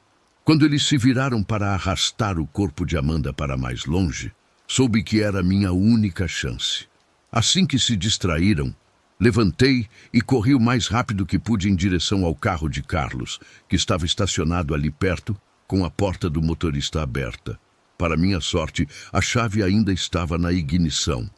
S1: Quando eles se viraram para arrastar o corpo de Amanda para mais longe, soube que era minha única chance. Assim que se distraíram, levantei e corri o mais rápido que pude em direção ao carro de Carlos, que estava estacionado ali perto, com a porta do motorista aberta. Para minha sorte, a chave ainda estava na ignição.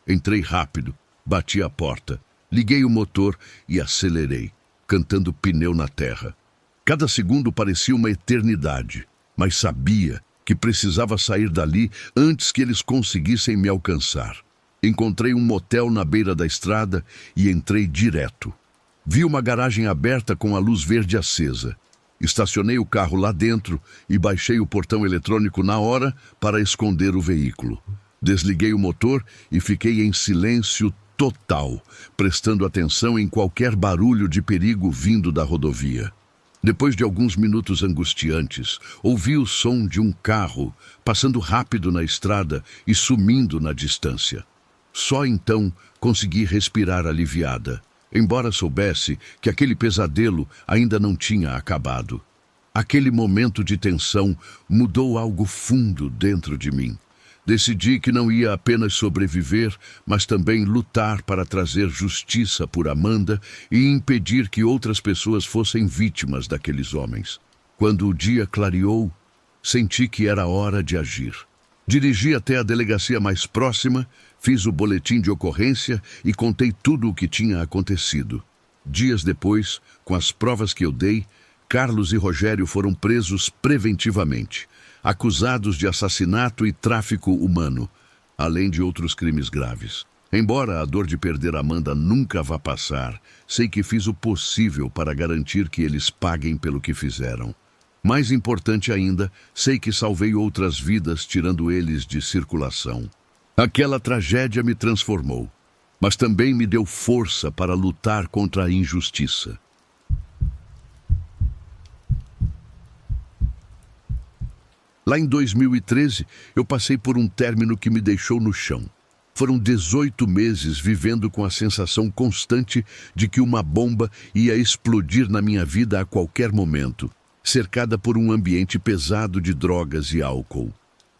S1: Entrei rápido, bati a porta, liguei o motor e acelerei, cantando pneu na terra. Cada segundo parecia uma eternidade, mas sabia que precisava sair dali antes que eles conseguissem me alcançar. Encontrei um motel na beira da estrada e entrei direto. Vi uma garagem aberta com a luz verde acesa. Estacionei o carro lá dentro e baixei o portão eletrônico na hora para esconder o veículo. Desliguei o motor e fiquei em silêncio total, prestando atenção em qualquer barulho de perigo vindo da rodovia. Depois de alguns minutos angustiantes, ouvi o som de um carro passando rápido na estrada e sumindo na distância. Só então consegui respirar aliviada, embora soubesse que aquele pesadelo ainda não tinha acabado. Aquele momento de tensão mudou algo fundo dentro de mim. Decidi que não ia apenas sobreviver, mas também lutar para trazer justiça por Amanda e impedir que outras pessoas fossem vítimas daqueles homens. Quando o dia clareou, senti que era hora de agir. Dirigi até a delegacia mais próxima, fiz o boletim de ocorrência e contei tudo o que tinha acontecido. Dias depois, com as provas que eu dei, Carlos e Rogério foram presos preventivamente, acusados de assassinato e tráfico humano, além de outros crimes graves. Embora a dor de perder Amanda nunca vá passar, sei que fiz o possível para garantir que eles paguem pelo que fizeram. Mais importante ainda, sei que salvei outras vidas tirando eles de circulação. Aquela tragédia me transformou, mas também me deu força para lutar contra a injustiça. Lá em 2013, eu passei por um término que me deixou no chão. Foram 18 meses vivendo com a sensação constante de que uma bomba ia explodir na minha vida a qualquer momento, cercada por um ambiente pesado de drogas e álcool.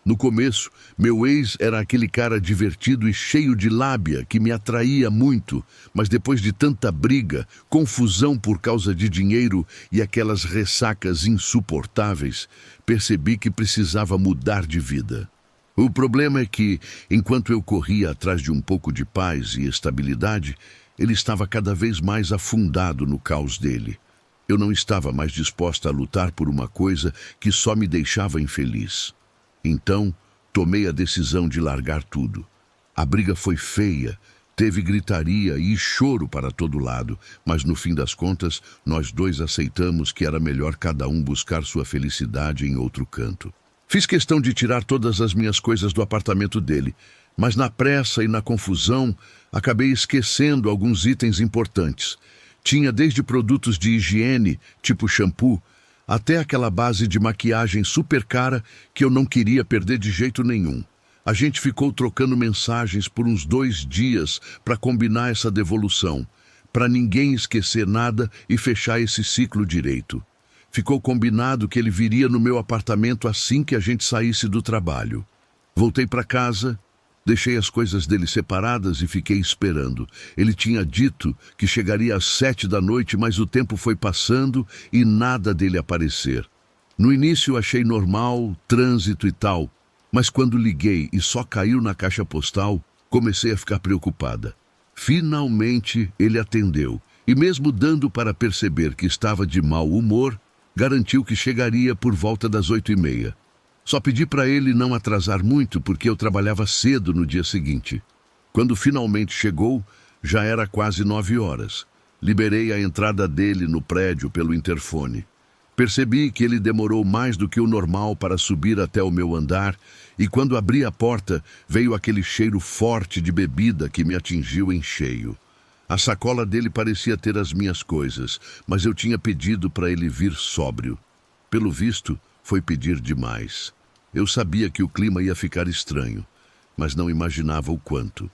S1: No começo, meu ex era aquele cara divertido e cheio de lábia que me atraía muito, mas depois de tanta briga, confusão por causa de dinheiro e aquelas ressacas insuportáveis, percebi que precisava mudar de vida. O problema é que, enquanto eu corria atrás de um pouco de paz e estabilidade, ele estava cada vez mais afundado no caos dele. Eu não estava mais disposta a lutar por uma coisa que só me deixava infeliz. Então, tomei a decisão de largar tudo. A briga foi feia, teve gritaria e choro para todo lado, mas no fim das contas, nós dois aceitamos que era melhor cada um buscar sua felicidade em outro canto. Fiz questão de tirar todas as minhas coisas do apartamento dele, mas na pressa e na confusão, acabei esquecendo alguns itens importantes. Tinha desde produtos de higiene, tipo shampoo, até aquela base de maquiagem super cara que eu não queria perder de jeito nenhum. A gente ficou trocando mensagens por uns 2 dias para combinar essa devolução, para ninguém esquecer nada e fechar esse ciclo direito. Ficou combinado que ele viria no meu apartamento assim que a gente saísse do trabalho. Voltei para casa, deixei as coisas dele separadas e fiquei esperando. Ele tinha dito que chegaria às 7 da noite, mas o tempo foi passando e nada dele aparecer. No início achei normal, trânsito e tal, mas quando liguei e só caiu na caixa postal, comecei a ficar preocupada. Finalmente ele atendeu e, mesmo dando para perceber que estava de mau humor, garantiu que chegaria por volta das 8h30. Só pedi para ele não atrasar muito porque eu trabalhava cedo no dia seguinte. Quando finalmente chegou, já era quase 9 horas. Liberei a entrada dele no prédio pelo interfone. Percebi que ele demorou mais do que o normal para subir até o meu andar e quando abri a porta veio aquele cheiro forte de bebida que me atingiu em cheio. A sacola dele parecia ter as minhas coisas, mas eu tinha pedido para ele vir sóbrio. Pelo visto, foi pedir demais. Eu sabia que o clima ia ficar estranho, mas não imaginava o quanto.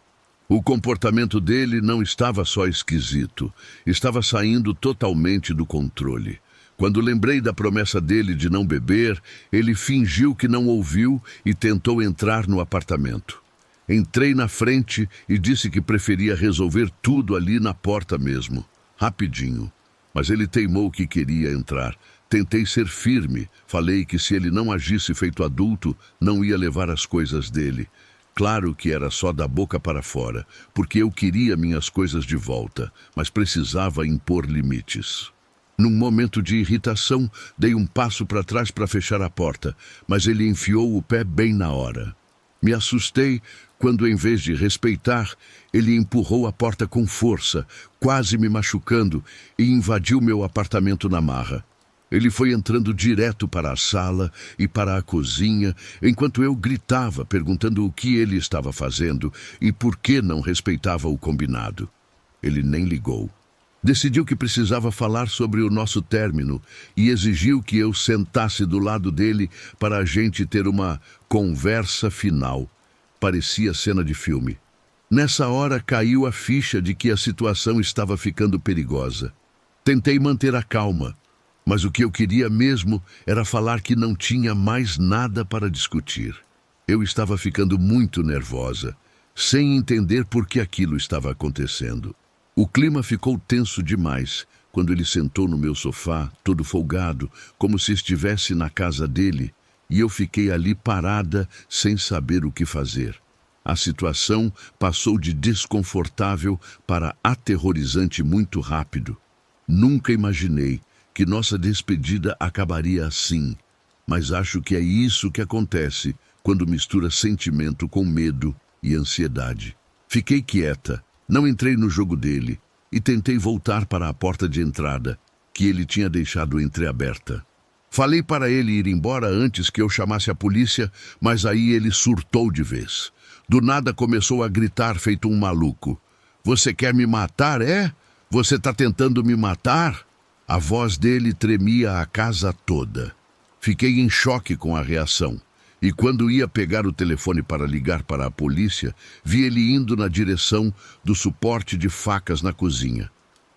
S1: O comportamento dele não estava só esquisito, estava saindo totalmente do controle. Quando lembrei da promessa dele de não beber, ele fingiu que não ouviu e tentou entrar no apartamento. Entrei na frente e disse que preferia resolver tudo ali na porta mesmo, rapidinho. Mas ele teimou que queria entrar. Tentei ser firme, falei que se ele não agisse feito adulto, não ia levar as coisas dele. Claro que era só da boca para fora, porque eu queria minhas coisas de volta, mas precisava impor limites. Num momento de irritação, dei um passo para trás para fechar a porta, mas ele enfiou o pé bem na hora. Me assustei quando, em vez de respeitar, ele empurrou a porta com força, quase me machucando, e invadiu meu apartamento na marra. Ele foi entrando direto para a sala e para a cozinha, enquanto eu gritava, perguntando o que ele estava fazendo e por que não respeitava o combinado. Ele nem ligou. Decidiu que precisava falar sobre o nosso término e exigiu que eu sentasse do lado dele para a gente ter uma conversa final. Parecia cena de filme. Nessa hora caiu a ficha de que a situação estava ficando perigosa. Tentei manter a calma, mas o que eu queria mesmo era falar que não tinha mais nada para discutir. Eu estava ficando muito nervosa, sem entender por que aquilo estava acontecendo. O clima ficou tenso demais quando ele sentou no meu sofá, todo folgado, como se estivesse na casa dele, e eu fiquei ali parada, sem saber o que fazer. A situação passou de desconfortável para aterrorizante muito rápido. Nunca imaginei que nossa despedida acabaria assim, mas acho que é isso que acontece quando mistura sentimento com medo e ansiedade. Fiquei quieta. Não entrei no jogo dele e tentei voltar para a porta de entrada, que ele tinha deixado entreaberta. Falei para ele ir embora antes que eu chamasse a polícia, mas aí ele surtou de vez. Do nada começou a gritar feito um maluco. "Você quer me matar, é? Você está tentando me matar?" A voz dele tremia a casa toda. Fiquei em choque com a reação. E quando ia pegar o telefone para ligar para a polícia, vi ele indo na direção do suporte de facas na cozinha.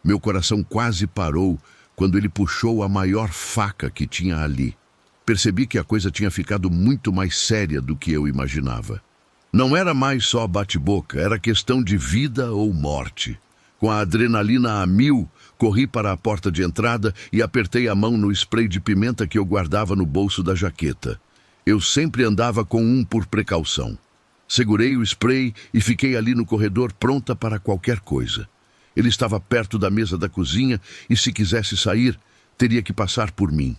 S1: Meu coração quase parou quando ele puxou a maior faca que tinha ali. Percebi que a coisa tinha ficado muito mais séria do que eu imaginava. Não era mais só bate-boca, era questão de vida ou morte. Com a adrenalina a 1000, corri para a porta de entrada e apertei a mão no spray de pimenta que eu guardava no bolso da jaqueta. Eu sempre andava com um por precaução. Segurei o spray e fiquei ali no corredor pronta para qualquer coisa. Ele estava perto da mesa da cozinha e, se quisesse sair, teria que passar por mim.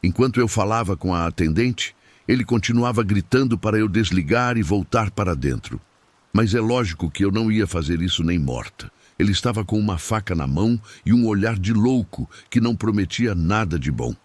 S1: Enquanto eu falava com a atendente, ele continuava gritando para eu desligar e voltar para dentro. Mas é lógico que eu não ia fazer isso nem morta. Ele estava com uma faca na mão e um olhar de louco que não prometia nada de bom.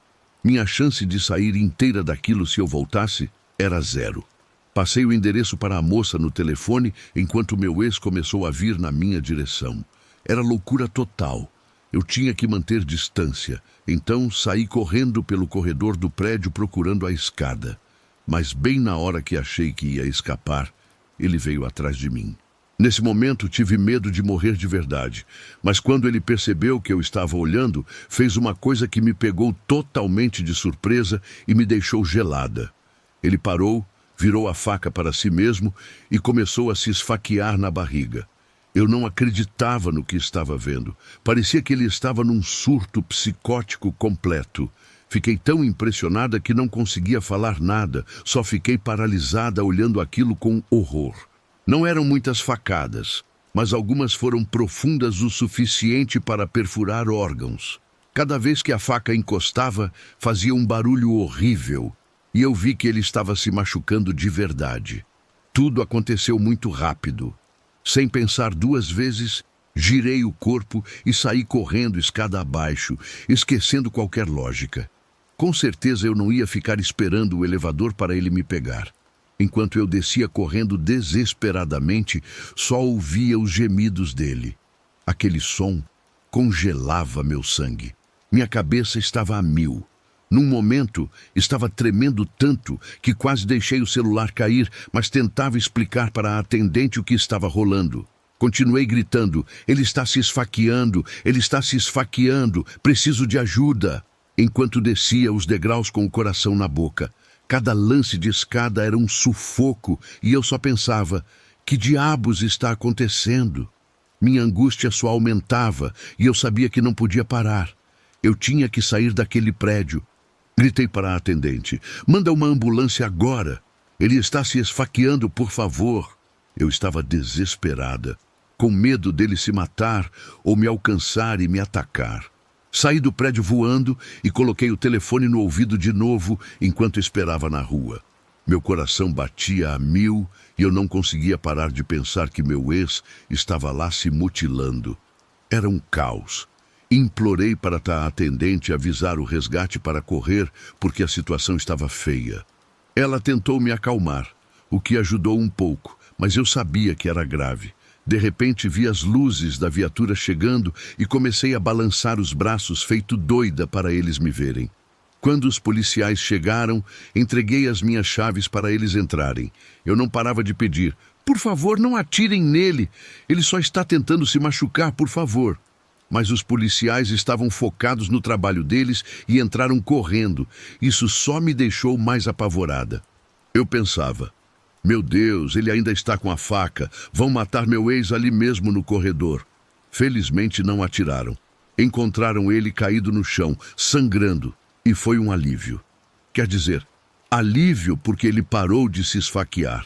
S1: Minha chance de sair inteira daquilo se eu voltasse era 0. Passei o endereço para a moça no telefone enquanto meu ex começou a vir na minha direção. Era loucura total. Eu tinha que manter distância, então saí correndo pelo corredor do prédio procurando a escada. Mas bem na hora que achei que ia escapar, ele veio atrás de mim. Nesse momento tive medo de morrer de verdade, mas quando ele percebeu que eu estava olhando, fez uma coisa que me pegou totalmente de surpresa e me deixou gelada. Ele parou, virou a faca para si mesmo e começou a se esfaquear na barriga. Eu não acreditava no que estava vendo. Parecia que ele estava num surto psicótico completo. Fiquei tão impressionada que não conseguia falar nada, só fiquei paralisada olhando aquilo com horror. Não eram muitas facadas, mas algumas foram profundas o suficiente para perfurar órgãos. Cada vez que a faca encostava, fazia um barulho horrível, e eu vi que ele estava se machucando de verdade. Tudo aconteceu muito rápido. Sem pensar duas vezes, girei o corpo e saí correndo escada abaixo, esquecendo qualquer lógica. Com certeza eu não ia ficar esperando o elevador para ele me pegar. Enquanto eu descia correndo desesperadamente, só ouvia os gemidos dele. Aquele som congelava meu sangue. Minha cabeça estava a mil. Num momento, estava tremendo tanto que quase deixei o celular cair, mas tentava explicar para a atendente o que estava rolando. Continuei gritando: ele está se esfaqueando, ele está se esfaqueando, preciso de ajuda. Enquanto descia os degraus com o coração na boca. Cada lance de escada era um sufoco e eu só pensava: que diabos está acontecendo? Minha angústia só aumentava e eu sabia que não podia parar. Eu tinha que sair daquele prédio. Gritei para a atendente: manda uma ambulância agora. Ele está se esfaqueando, por favor. Eu estava desesperada, com medo dele se matar ou me alcançar e me atacar. Saí do prédio voando e coloquei o telefone no ouvido de novo enquanto esperava na rua. Meu coração batia a mil e eu não conseguia parar de pensar que meu ex estava lá se mutilando. Era um caos. Implorei para a atendente avisar o resgate para correr porque a situação estava feia. Ela tentou me acalmar, o que ajudou um pouco, mas eu sabia que era grave. De repente vi as luzes da viatura chegando e comecei a balançar os braços feito doida para eles me verem. Quando os policiais chegaram, entreguei as minhas chaves para eles entrarem. Eu não parava de pedir: por favor, não atirem nele. Ele só está tentando se machucar, por favor. Mas os policiais estavam focados no trabalho deles e entraram correndo. Isso só me deixou mais apavorada. Eu pensava: meu Deus, ele ainda está com a faca. Vão matar meu ex ali mesmo no corredor. Felizmente não atiraram. Encontraram ele caído no chão, sangrando, e foi um alívio. Quer dizer, alívio porque ele parou de se esfaquear.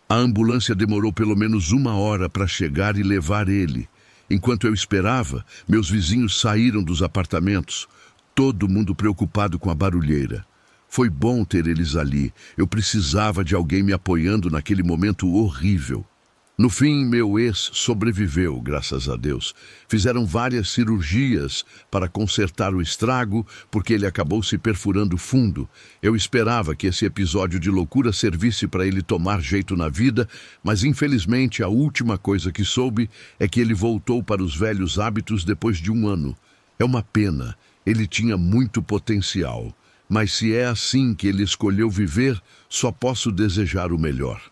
S1: A ambulância demorou pelo menos 1 hora para chegar e levar ele. Enquanto eu esperava, meus vizinhos saíram dos apartamentos, todo mundo preocupado com a barulheira. Foi bom ter eles ali. Eu precisava de alguém me apoiando naquele momento horrível. No fim, meu ex sobreviveu, graças a Deus. Fizeram várias cirurgias para consertar o estrago, porque ele acabou se perfurando fundo. Eu esperava que esse episódio de loucura servisse para ele tomar jeito na vida, mas infelizmente a última coisa que soube é que ele voltou para os velhos hábitos depois de 1 ano. É uma pena, ele tinha muito potencial. Mas se é assim que ele escolheu viver, só posso desejar o melhor.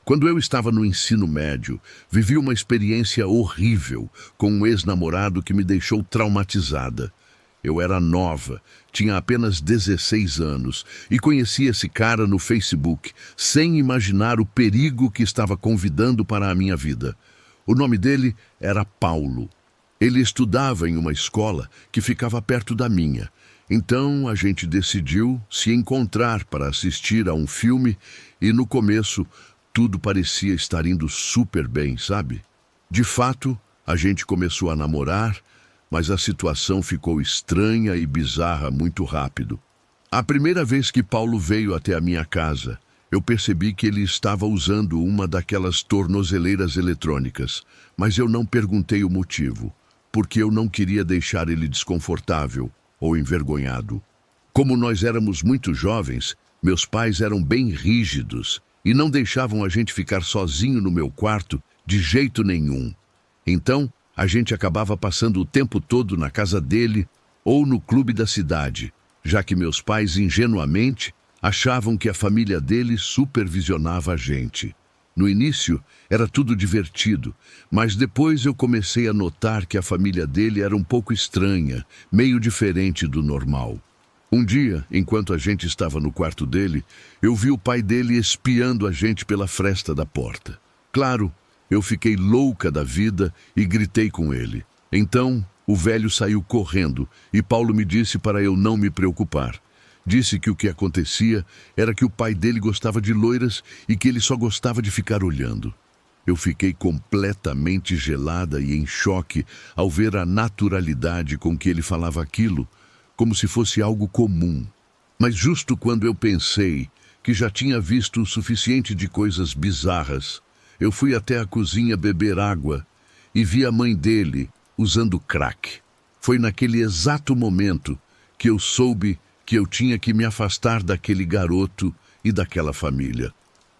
S1: Quando eu estava no ensino médio, vivi uma experiência horrível com um ex-namorado que me deixou traumatizada. Eu era nova, tinha apenas 16 anos e conheci esse cara no Facebook, sem imaginar o perigo que estava convidando para a minha vida. O nome dele era Paulo. Ele estudava em uma escola que ficava perto da minha. Então a gente decidiu se encontrar para assistir a um filme e no começo tudo parecia estar indo super bem, sabe? De fato, a gente começou a namorar, mas a situação ficou estranha e bizarra muito rápido. A primeira vez que Paulo veio até a minha casa, eu percebi que ele estava usando uma daquelas tornozeleiras eletrônicas, mas eu não perguntei o motivo, porque eu não queria deixar ele desconfortável ou envergonhado. Como nós éramos muito jovens, meus pais eram bem rígidos e não deixavam a gente ficar sozinho no meu quarto de jeito nenhum. Então, a gente acabava passando o tempo todo na casa dele, ou no clube da cidade, já que meus pais ingenuamente achavam que a família dele supervisionava a gente. No início, era tudo divertido, mas depois eu comecei a notar que a família dele era um pouco estranha, meio diferente do normal. Um dia, enquanto a gente estava no quarto dele, eu vi o pai dele espiando a gente pela fresta da porta. Claro, eu fiquei louca da vida e gritei com ele. Então, o velho saiu correndo e Paulo me disse para eu não me preocupar. Disse que o que acontecia era que o pai dele gostava de loiras e que ele só gostava de ficar olhando. Eu fiquei completamente gelada e em choque ao ver a naturalidade com que ele falava aquilo, como se fosse algo comum. Mas justo quando eu pensei que já tinha visto o suficiente de coisas bizarras, eu fui até a cozinha beber água e vi a mãe dele usando crack. Foi naquele exato momento que eu soube que eu tinha que me afastar daquele garoto e daquela família.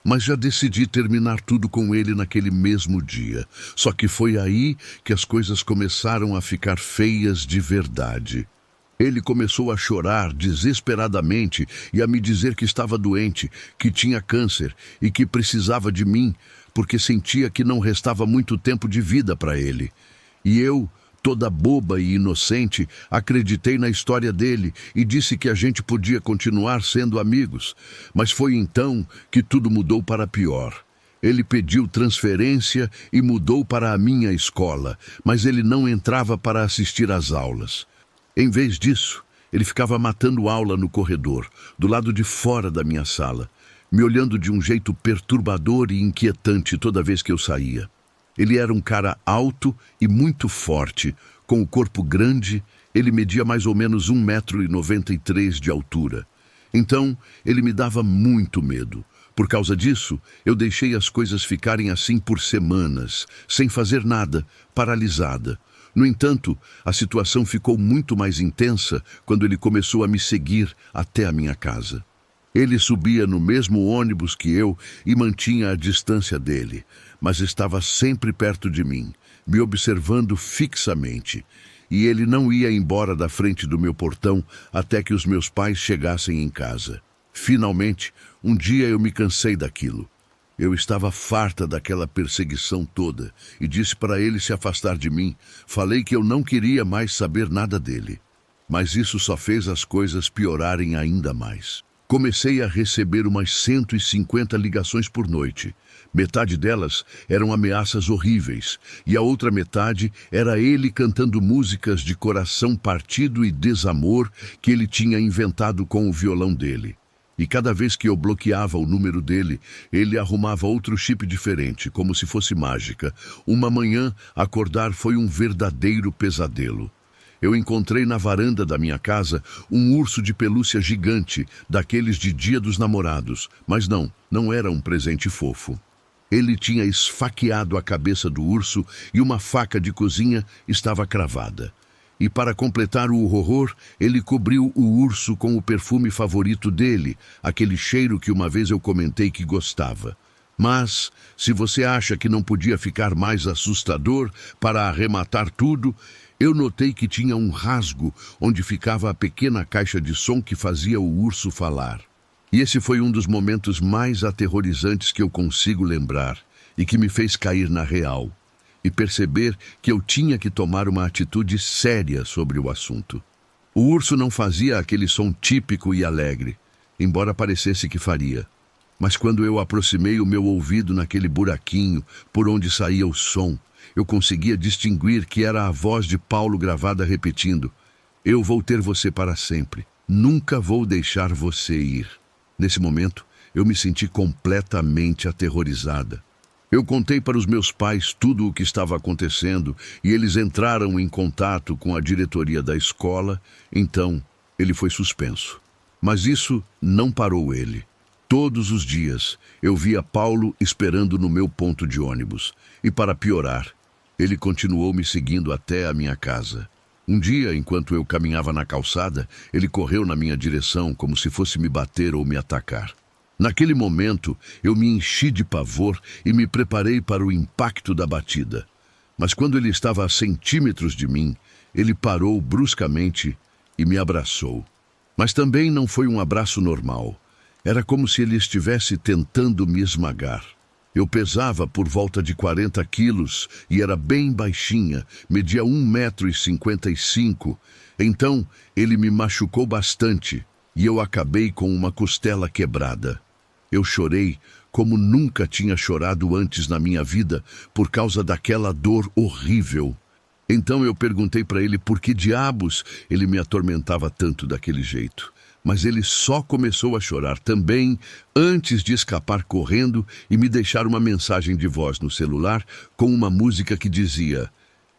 S1: Mas já decidi terminar tudo com ele naquele mesmo dia. Só que foi aí que as coisas começaram a ficar feias de verdade. Ele começou a chorar desesperadamente e a me dizer que estava doente, que tinha câncer e que precisava de mim, porque sentia que não restava muito tempo de vida para ele. E eu, toda boba e inocente, acreditei na história dele e disse que a gente podia continuar sendo amigos. Mas foi então que tudo mudou para pior. Ele pediu transferência e mudou para a minha escola, mas ele não entrava para assistir às aulas. Em vez disso, ele ficava matando aula no corredor, do lado de fora da minha sala, me olhando de um jeito perturbador e inquietante toda vez que eu saía. Ele era um cara alto e muito forte, com o corpo grande. Ele media mais ou menos 1,93 m de altura. Então, ele me dava muito medo. Por causa disso, eu deixei as coisas ficarem assim por semanas, sem fazer nada, paralisada. No entanto, a situação ficou muito mais intensa quando ele começou a me seguir até a minha casa. Ele subia no mesmo ônibus que eu e mantinha a distância dele, mas estava sempre perto de mim, me observando fixamente. E ele não ia embora da frente do meu portão até que os meus pais chegassem em casa. Finalmente, um dia eu me cansei daquilo. Eu estava farta daquela perseguição toda e disse para ele se afastar de mim. Falei que eu não queria mais saber nada dele. Mas isso só fez as coisas piorarem ainda mais. Comecei a receber umas 150 ligações por noite. Metade delas eram ameaças horríveis e a outra metade era ele cantando músicas de coração partido e desamor que ele tinha inventado com o violão dele. E cada vez que eu bloqueava o número dele, ele arrumava outro chip diferente, como se fosse mágica. Uma manhã, acordar foi um verdadeiro pesadelo. Eu encontrei na varanda da minha casa um urso de pelúcia gigante, daqueles de Dia dos Namorados, mas não era um presente fofo. Ele tinha esfaqueado a cabeça do urso e uma faca de cozinha estava cravada. E para completar o horror, ele cobriu o urso com o perfume favorito dele, aquele cheiro que uma vez eu comentei que gostava. Mas, se você acha que não podia ficar mais assustador, para arrematar tudo, eu notei que tinha um rasgo onde ficava a pequena caixa de som que fazia o urso falar. E esse foi um dos momentos mais aterrorizantes que eu consigo lembrar e que me fez cair na real e perceber que eu tinha que tomar uma atitude séria sobre o assunto. O urso não fazia aquele som típico e alegre, embora parecesse que faria. Mas quando eu aproximei o meu ouvido naquele buraquinho por onde saía o som, eu conseguia distinguir que era a voz de Paulo gravada repetindo: "Eu vou ter você para sempre. Nunca vou deixar você ir." Nesse momento, eu me senti completamente aterrorizada. Eu contei para os meus pais tudo o que estava acontecendo e eles entraram em contato com a diretoria da escola. Então, ele foi suspenso. Mas isso não parou ele. Todos os dias, eu via Paulo esperando no meu ponto de ônibus. E para piorar, ele continuou me seguindo até a minha casa. Um dia, enquanto eu caminhava na calçada, ele correu na minha direção como se fosse me bater ou me atacar. Naquele momento, eu me enchi de pavor e me preparei para o impacto da batida. Mas quando ele estava a centímetros de mim, ele parou bruscamente e me abraçou. Mas também não foi um abraço normal. Era como se ele estivesse tentando me esmagar. Eu pesava por volta de 40 quilos e era bem baixinha, media 1,55 m. Então, ele me machucou bastante e eu acabei com uma costela quebrada. Eu chorei como nunca tinha chorado antes na minha vida por causa daquela dor horrível. Então eu perguntei para ele por que diabos ele me atormentava tanto daquele jeito. Mas ele só começou a chorar também antes de escapar correndo e me deixar uma mensagem de voz no celular com uma música que dizia: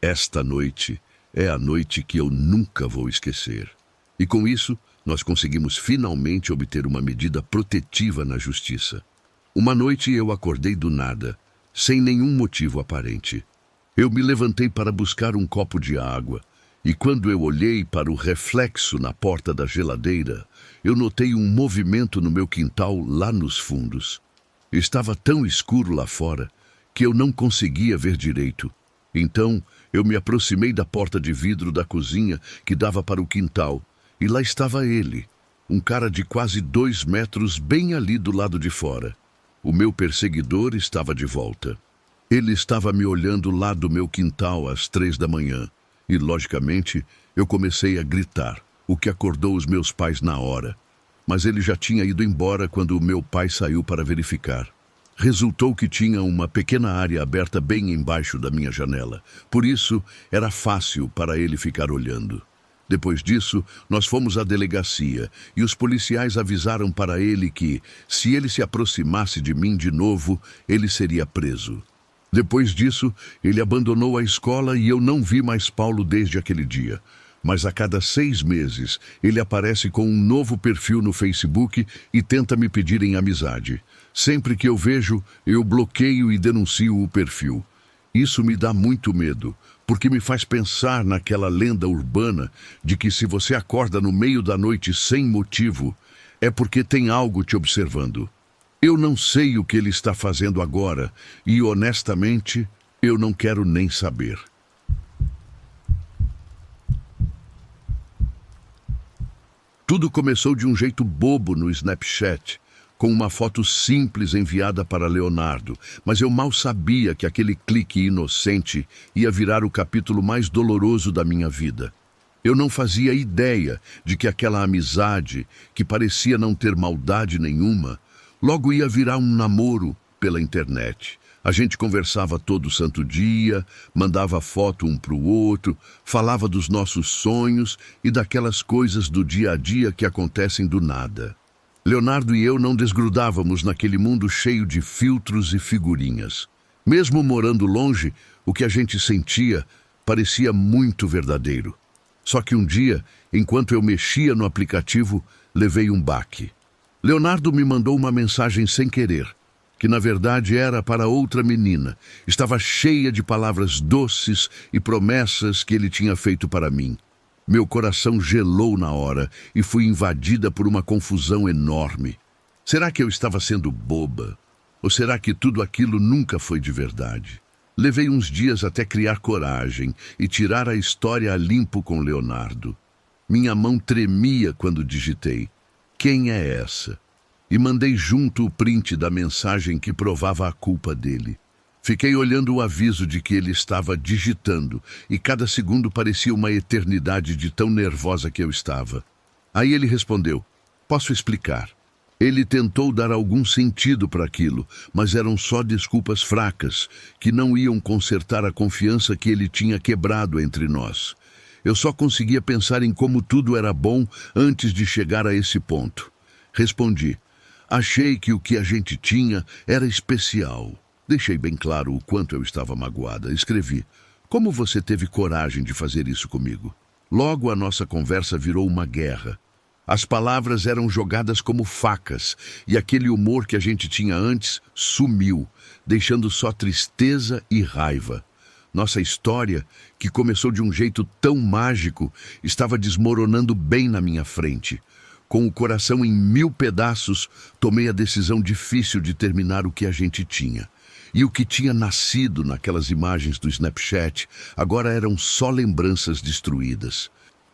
S1: "Esta noite é a noite que eu nunca vou esquecer." E com isso, nós conseguimos finalmente obter uma medida protetiva na justiça. Uma noite eu acordei do nada, sem nenhum motivo aparente. Eu me levantei para buscar um copo de água, e quando eu olhei para o reflexo na porta da geladeira, eu notei um movimento no meu quintal lá nos fundos. Estava tão escuro lá fora que eu não conseguia ver direito. Então, eu me aproximei da porta de vidro da cozinha que dava para o quintal, e lá estava ele, um cara de quase 2 metros bem ali do lado de fora. O meu perseguidor estava de volta. Ele estava me olhando lá do meu quintal às 3 da manhã. E, logicamente, eu comecei a gritar, o que acordou os meus pais na hora. Mas ele já tinha ido embora quando o meu pai saiu para verificar. Resultou que tinha uma pequena área aberta bem embaixo da minha janela. Por isso, era fácil para ele ficar olhando. Depois disso, nós fomos à delegacia e os policiais avisaram para ele que, se ele se aproximasse de mim de novo, ele seria preso. Depois disso, ele abandonou a escola e eu não vi mais Paulo desde aquele dia. Mas a cada 6 meses, ele aparece com um novo perfil no Facebook e tenta me pedir em amizade. Sempre que eu vejo, eu bloqueio e denuncio o perfil. Isso me dá muito medo, porque me faz pensar naquela lenda urbana de que se você acorda no meio da noite sem motivo, é porque tem algo te observando. Eu não sei o que ele está fazendo agora e, honestamente, eu não quero nem saber. Tudo começou de um jeito bobo no Snapchat, com uma foto simples enviada para Leonardo, mas eu mal sabia que aquele clique inocente ia virar o capítulo mais doloroso da minha vida. Eu não fazia ideia de que aquela amizade, que parecia não ter maldade nenhuma, logo ia virar um namoro pela internet. A gente conversava todo santo dia, mandava foto um para o outro, falava dos nossos sonhos e daquelas coisas do dia a dia que acontecem do nada. Leonardo e eu não desgrudávamos naquele mundo cheio de filtros e figurinhas. Mesmo morando longe, o que a gente sentia parecia muito verdadeiro. Só que um dia, enquanto eu mexia no aplicativo, levei um baque. Leonardo me mandou uma mensagem sem querer, que na verdade era para outra menina. Estava cheia de palavras doces e promessas que ele tinha feito para mim. Meu coração gelou na hora e fui invadida por uma confusão enorme. Será que eu estava sendo boba? Ou será que tudo aquilo nunca foi de verdade? Levei uns dias até criar coragem e tirar a história a limpo com Leonardo. Minha mão tremia quando digitei: "Quem é essa?" E mandei junto o print da mensagem que provava a culpa dele. Fiquei olhando o aviso de que ele estava digitando e cada segundo parecia uma eternidade de tão nervosa que eu estava. Aí ele respondeu: "Posso explicar." Ele tentou dar algum sentido para aquilo, mas eram só desculpas fracas, que não iam consertar a confiança que ele tinha quebrado entre nós. Eu só conseguia pensar em como tudo era bom antes de chegar a esse ponto. Respondi: "Achei que o que a gente tinha era especial." Deixei bem claro o quanto eu estava magoada. Escrevi: "Como você teve coragem de fazer isso comigo?" Logo a nossa conversa virou uma guerra. As palavras eram jogadas como facas e aquele humor que a gente tinha antes sumiu, deixando só tristeza e raiva. Nossa história, que começou de um jeito tão mágico, estava desmoronando bem na minha frente. Com o coração em 1000 pedaços, tomei a decisão difícil de terminar o que a gente tinha. E o que tinha nascido naquelas imagens do Snapchat agora eram só lembranças destruídas.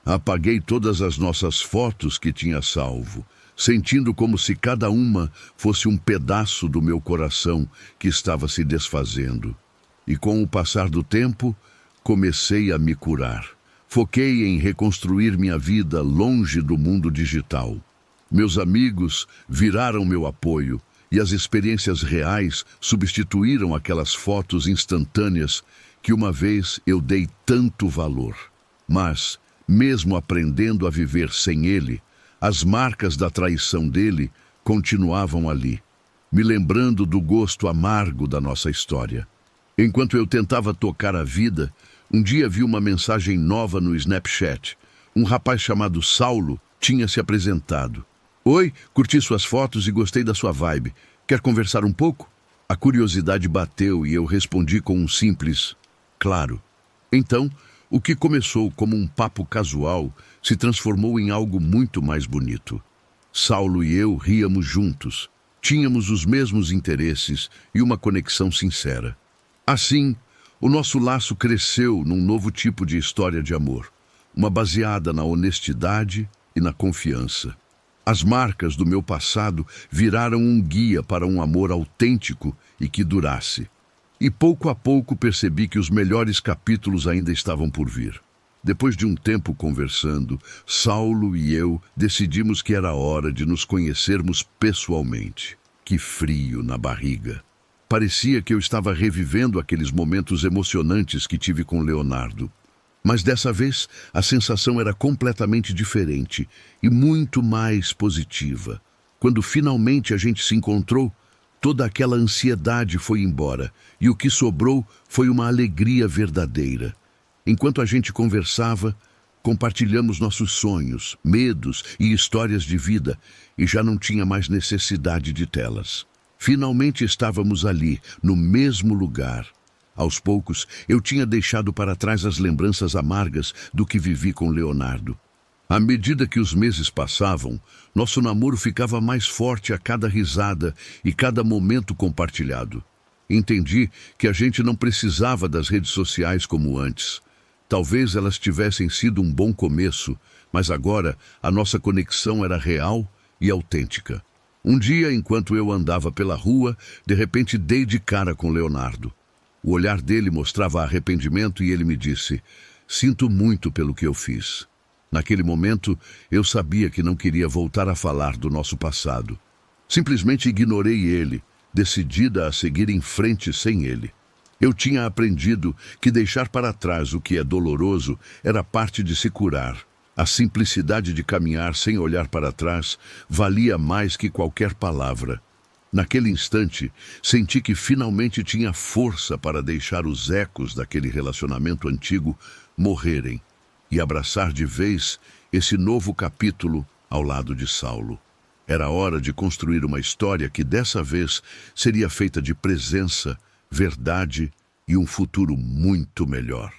S1: Apaguei todas as nossas fotos que tinha salvo, sentindo como se cada uma fosse um pedaço do meu coração que estava se desfazendo. E com o passar do tempo, comecei a me curar. Foquei em reconstruir minha vida longe do mundo digital. Meus amigos viraram meu apoio e as experiências reais substituíram aquelas fotos instantâneas que uma vez eu dei tanto valor. Mas, mesmo aprendendo a viver sem ele, as marcas da traição dele continuavam ali, me lembrando do gosto amargo da nossa história. Enquanto eu tentava tocar a vida, um dia vi uma mensagem nova no Snapchat. Um rapaz chamado Saulo tinha se apresentado. Oi, curti suas fotos e gostei da sua vibe. Quer conversar um pouco? A curiosidade bateu e eu respondi com um simples claro. Então, o que começou como um papo casual se transformou em algo muito mais bonito. Saulo e eu ríamos juntos. Tínhamos os mesmos interesses e uma conexão sincera. Assim, o nosso laço cresceu num novo tipo de história de amor, uma baseada na honestidade e na confiança. As marcas do meu passado viraram um guia para um amor autêntico e que durasse. E pouco a pouco percebi que os melhores capítulos ainda estavam por vir. Depois de um tempo conversando, Saulo e eu decidimos que era hora de nos conhecermos pessoalmente. Que frio na barriga! Parecia que eu estava revivendo aqueles momentos emocionantes que tive com Leonardo. Mas dessa vez, a sensação era completamente diferente e muito mais positiva. Quando finalmente a gente se encontrou, toda aquela ansiedade foi embora e o que sobrou foi uma alegria verdadeira. Enquanto a gente conversava, compartilhamos nossos sonhos, medos e histórias de vida e já não tinha mais necessidade de telas. Finalmente estávamos ali, no mesmo lugar. Aos poucos, eu tinha deixado para trás as lembranças amargas do que vivi com Leonardo. À medida que os meses passavam, nosso namoro ficava mais forte a cada risada e cada momento compartilhado. Entendi que a gente não precisava das redes sociais como antes. Talvez elas tivessem sido um bom começo, mas agora a nossa conexão era real e autêntica. Um dia, enquanto eu andava pela rua, de repente dei de cara com Leonardo. O olhar dele mostrava arrependimento e ele me disse: "Sinto muito pelo que eu fiz." Naquele momento, eu sabia que não queria voltar a falar do nosso passado. Simplesmente ignorei ele, decidida a seguir em frente sem ele. Eu tinha aprendido que deixar para trás o que é doloroso era parte de se curar. A simplicidade de caminhar sem olhar para trás valia mais que qualquer palavra. Naquele instante, senti que finalmente tinha força para deixar os ecos daquele relacionamento antigo morrerem e abraçar de vez esse novo capítulo ao lado de Saulo. Era hora de construir uma história que dessa vez seria feita de presença, verdade e um futuro muito melhor.